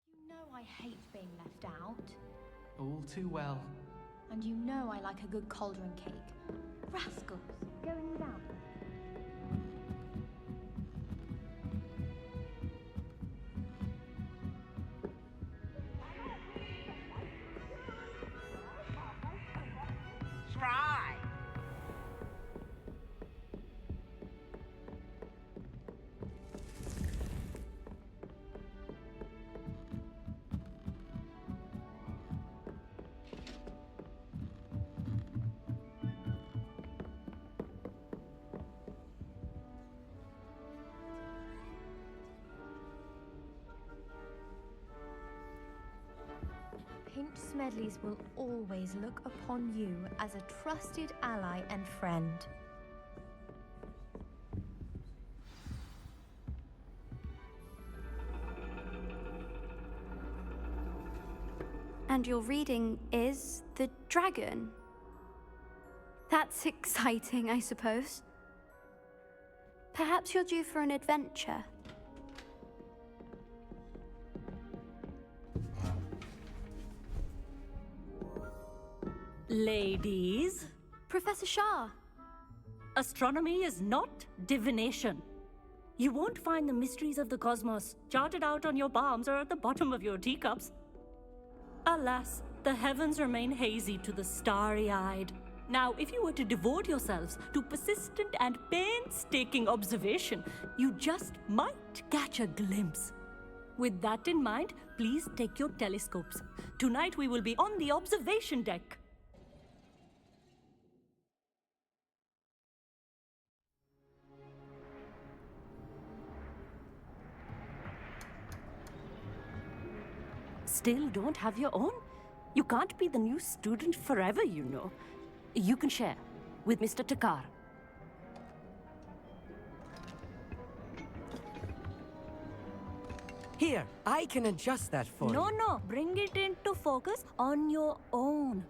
You know I hate being left out. All too well. And you know I like a good cauldron cake. Rascals, going without. Try. Pink Smedleys will always look upon you as a trusted ally and friend. And your reading is The Dragon. That's exciting, I suppose. Perhaps you're due for an adventure. Ladies. Professor Shah. Astronomy is not divination. You won't find the mysteries of the cosmos charted out on your palms or at the bottom of your teacups. Alas, the heavens remain hazy to the starry-eyed. Now, if you were to devote yourselves to persistent and painstaking observation, you just might catch a glimpse. With that in mind, please take your telescopes. Tonight we will be on the observation deck. Still don't have your own? You can't be the new student forever, you know. You can share with Mr. Takar. Here, I can adjust that for you. No, bring it into focus on your own.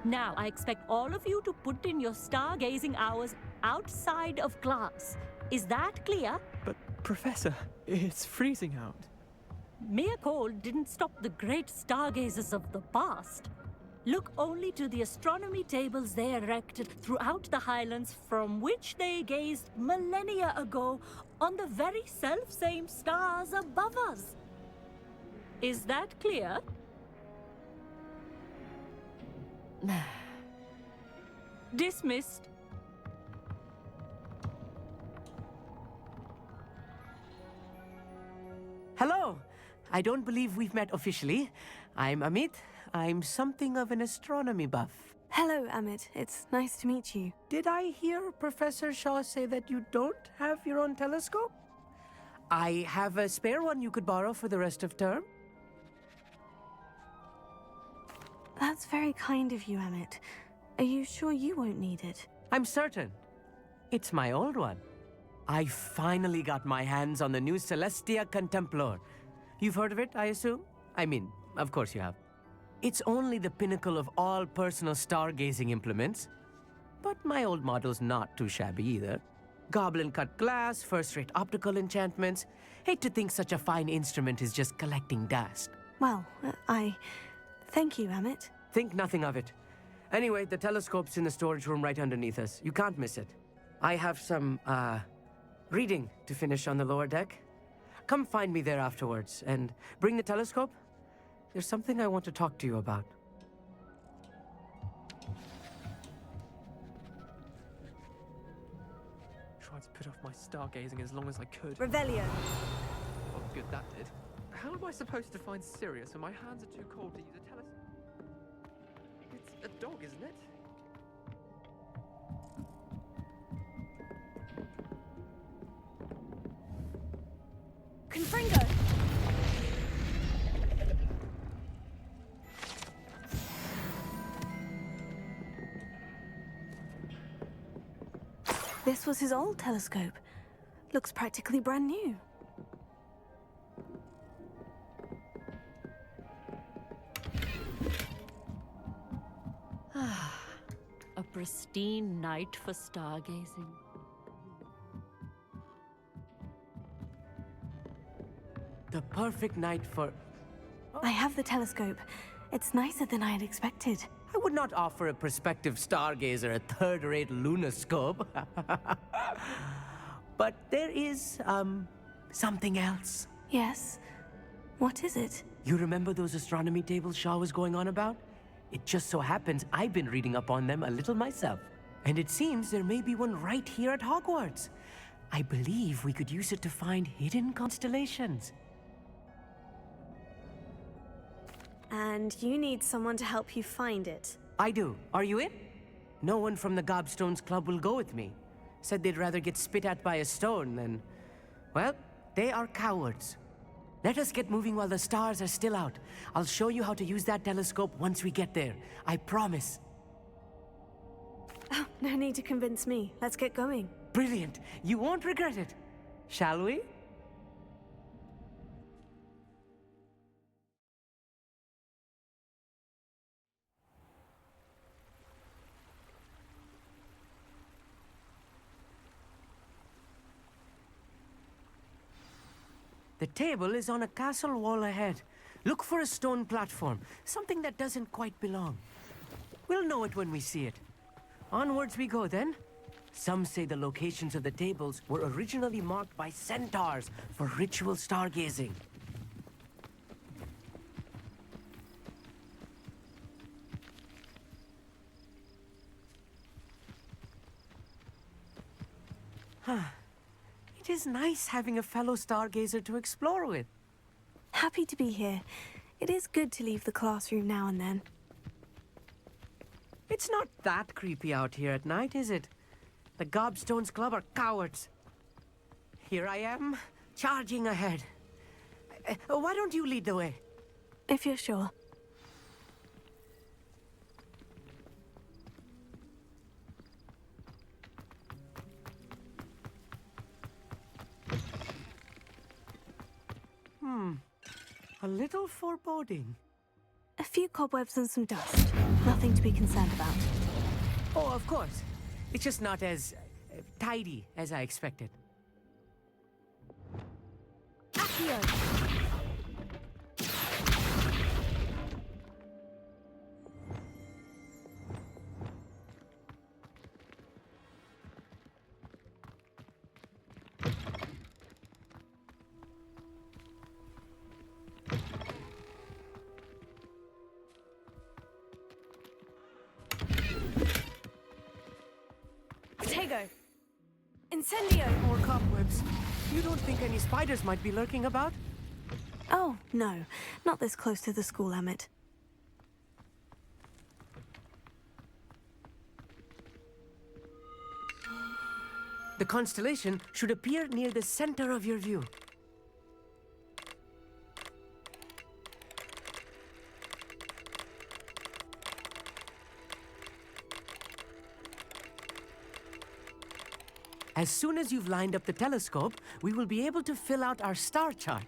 Now, I expect all of you to put in your stargazing hours outside of class. Is that clear? But, Professor, it's freezing out. Mere cold didn't stop the great stargazers of the past. Look only to the astronomy tables they erected throughout the Highlands, from which they gazed millennia ago on the very self-same stars above us. Is that clear? Dismissed. Hello. I don't believe we've met officially. I'm Amit. I'm something of an astronomy buff. Hello, Amit. It's nice to meet you. Did I hear Professor Shaw say that you don't have your own telescope? I have a spare one you could borrow for the rest of term. That's very kind of you, Amit. Are you sure you won't need it? I'm certain. It's my old one. I finally got my hands on the new Celestia Contemplor. You've heard of it, I assume? I mean, of course you have. It's only the pinnacle of all personal stargazing implements. But my old model's not too shabby either. Goblin-cut glass, first-rate optical enchantments. Hate to think such a fine instrument is just collecting dust. Well, thank you, Amit. Think nothing of it. Anyway, the telescope's in the storage room right underneath us. You can't miss it. I have some, reading to finish on the lower deck. Come find me there afterwards, and bring the telescope. There's something I want to talk to you about. Tried to put off my stargazing as long as I could. Revelio. Oh, good, that did. How am I supposed to find Sirius when my hands are too cold to use a telescope? It's a dog, isn't it? Confringo! This was his old telescope. Looks practically brand new. A pristine night for stargazing. The perfect night for... I have the telescope. It's nicer than I had expected. I would not offer a prospective stargazer a third-rate lunoscope. But there is, something else. Yes? What is it? You remember those astronomy tables Shaw was going on about? It just so happens I've been reading up on them a little myself. And it seems there may be one right here at Hogwarts. I believe we could use it to find hidden constellations. And you need someone to help you find it. I do. Are you in? No one from the Gobstones Club will go with me. Said they'd rather get spit at by a stone than... Well, they are cowards. Let us get moving while the stars are still out. I'll show you how to use that telescope once we get there. I promise. Oh, no need to convince me. Let's get going. Brilliant. You won't regret it. Shall we? The table is on a castle wall ahead. Look for a stone platform, something that doesn't quite belong. We'll know it when we see it. Onwards we go then. Some say the locations of the tables were originally marked by centaurs for ritual stargazing. It is nice having a fellow stargazer to explore with. Happy to be here. It is good to leave the classroom now and then. It's not that creepy out here at night, is it? The Gobstones Club are cowards. Here I am, charging ahead. Why don't you lead the way? If you're sure. A little foreboding. A few few cobwebs and some dust. Nothing to be concerned about. Oh, of course. It's just not as tidy as I expected. Accio! Incendio! More cobwebs. You don't think any spiders might be lurking about? Oh, no. Not this close to the school, Emmett. The constellation should appear near the center of your view. As soon as you've lined up the telescope, we will be able to fill out our star chart.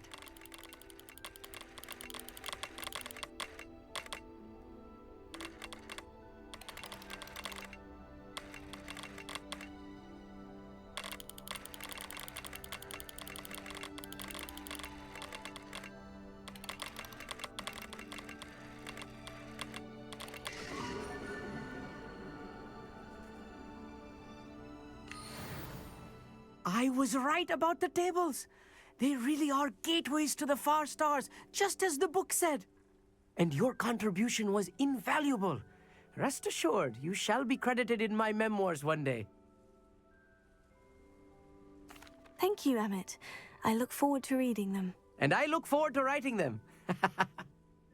I was right about the tables. They really are gateways to the far stars, just as the book said. And your contribution was invaluable. Rest assured, you shall be credited in my memoirs one day. Thank you, Emmett. I look forward to reading them. And I look forward to writing them.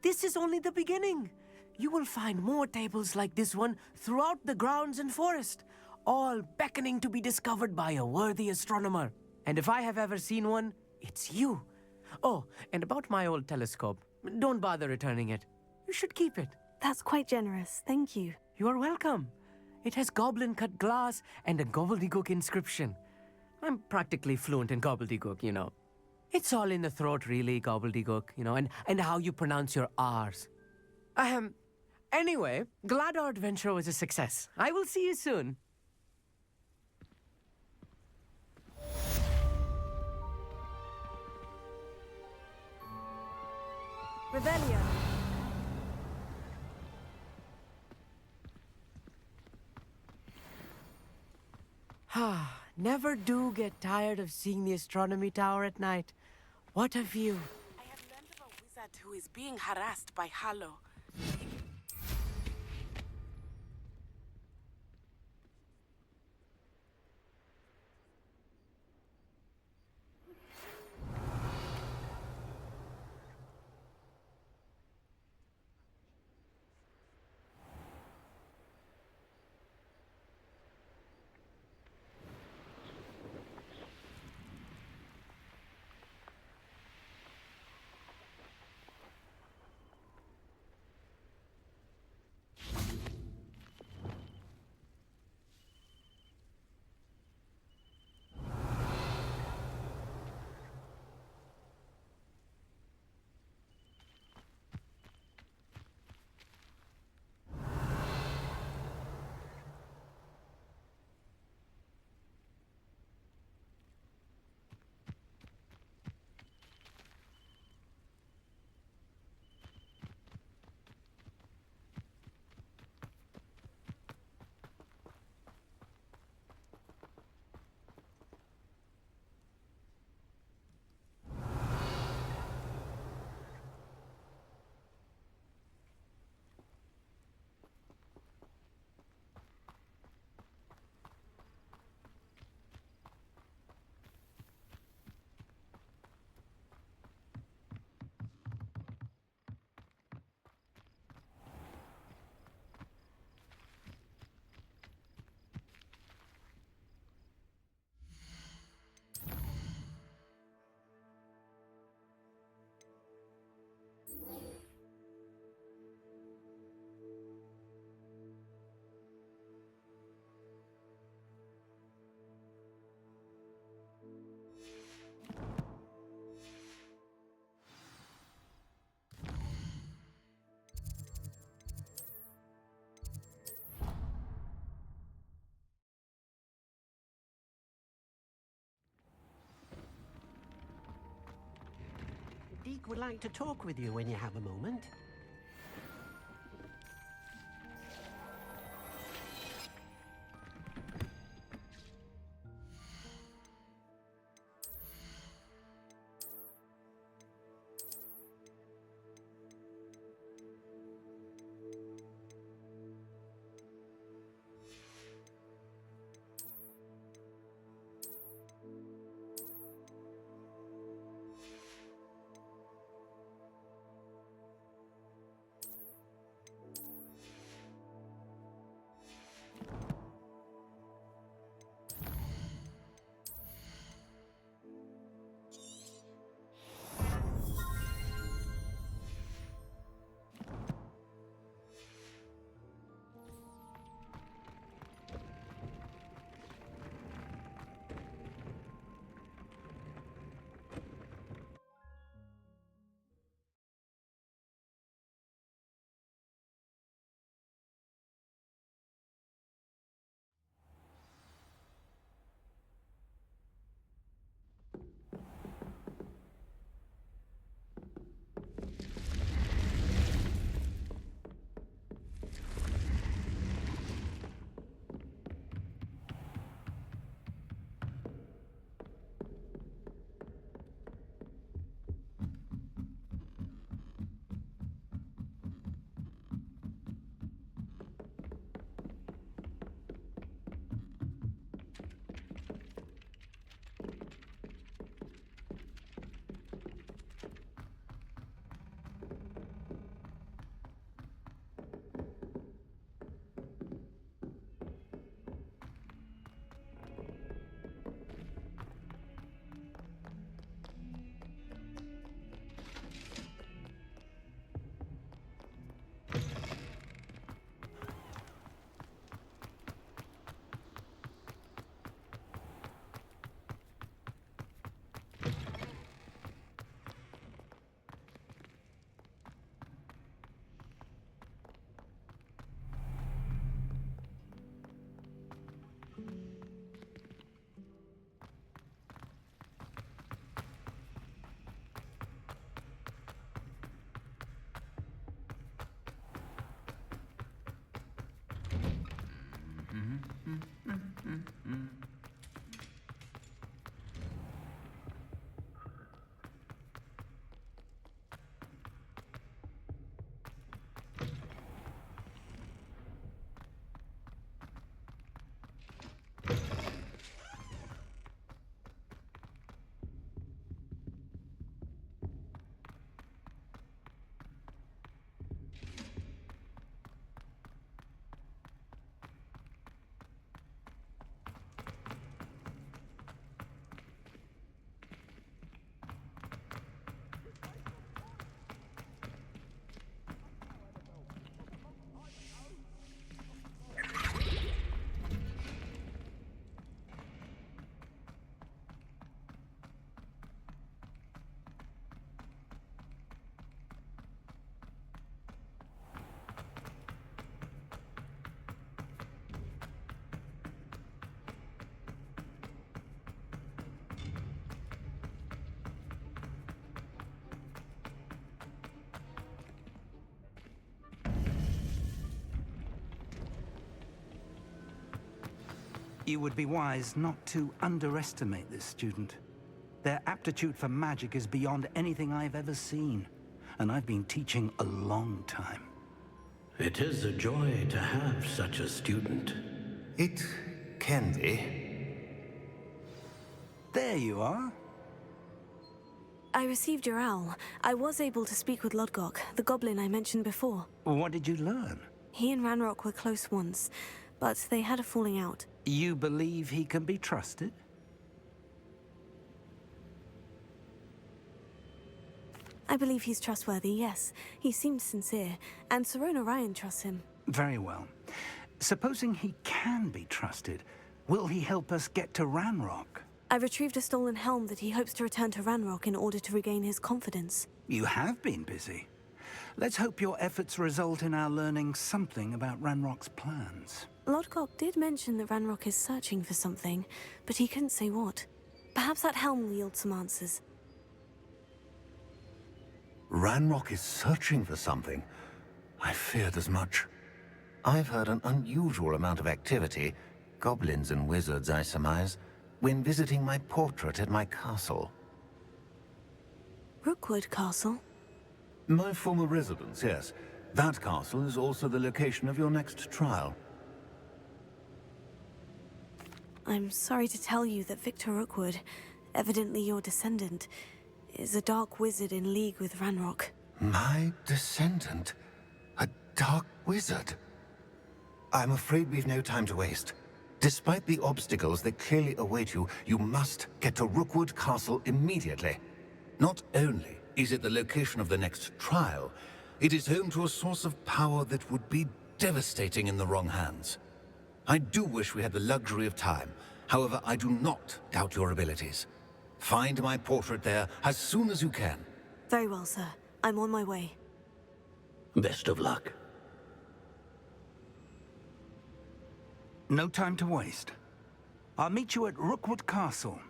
This is only the beginning. You will find more tables like this one throughout the grounds and forest, all beckoning to be discovered by a worthy astronomer. And if I have ever seen one, it's you. Oh, and about my old telescope, don't bother returning it. You should keep it. That's quite generous. Thank you. You are welcome. It has goblin-cut glass and a gobbledygook inscription. I'm practically fluent in gobbledygook, you know. It's all in the throat, really, gobbledygook, you know, and how you pronounce your R's. Anyway, glad our adventure was a success. I will see you soon. Revelio. Never do get tired of seeing the astronomy tower at night. What a view. I have learned of a wizard who is being harassed by Hallow. Deke would like to talk with you when you have a moment. You would be wise not to underestimate this student. Their aptitude for magic is beyond anything I've ever seen, and I've been teaching a long time. It is a joy to have such a student. It can be. There you are. I received your owl. I was able to speak with Lodgok, the goblin I mentioned before. What did you learn? He and Ranrock were close once, but they had a falling out. You believe he can be trusted? I believe he's trustworthy, yes. He seems sincere, and Sirona Ryan trusts him. Very well. Supposing he can be trusted, will he help us get to Ranrock? I retrieved a stolen helm that he hopes to return to Ranrock in order to regain his confidence. You have been busy. Let's hope your efforts result in our learning something about Ranrock's plans. Lodgok did mention that Ranrock is searching for something, but he couldn't say what. Perhaps that helm will yield some answers. Ranrock is searching for something. I feared as much. I've heard an unusual amount of activity, goblins and wizards, I surmise, when visiting my portrait at my castle. Rookwood Castle? My former residence, yes. That castle is also the location of your next trial. I'm sorry to tell you that Victor Rookwood, evidently your descendant, is a dark wizard in league with Ranrock. My descendant? A dark wizard? I'm afraid we've no time to waste. Despite the obstacles that clearly await you, you must get to Rookwood Castle immediately. Not only is it the location of the next trial, it is home to a source of power that would be devastating in the wrong hands. I do wish we had the luxury of time. However, I do not doubt your abilities. Find my portrait there as soon as you can. Very well, sir. I'm on my way. Best of luck. No time to waste. I'll meet you at Rookwood Castle.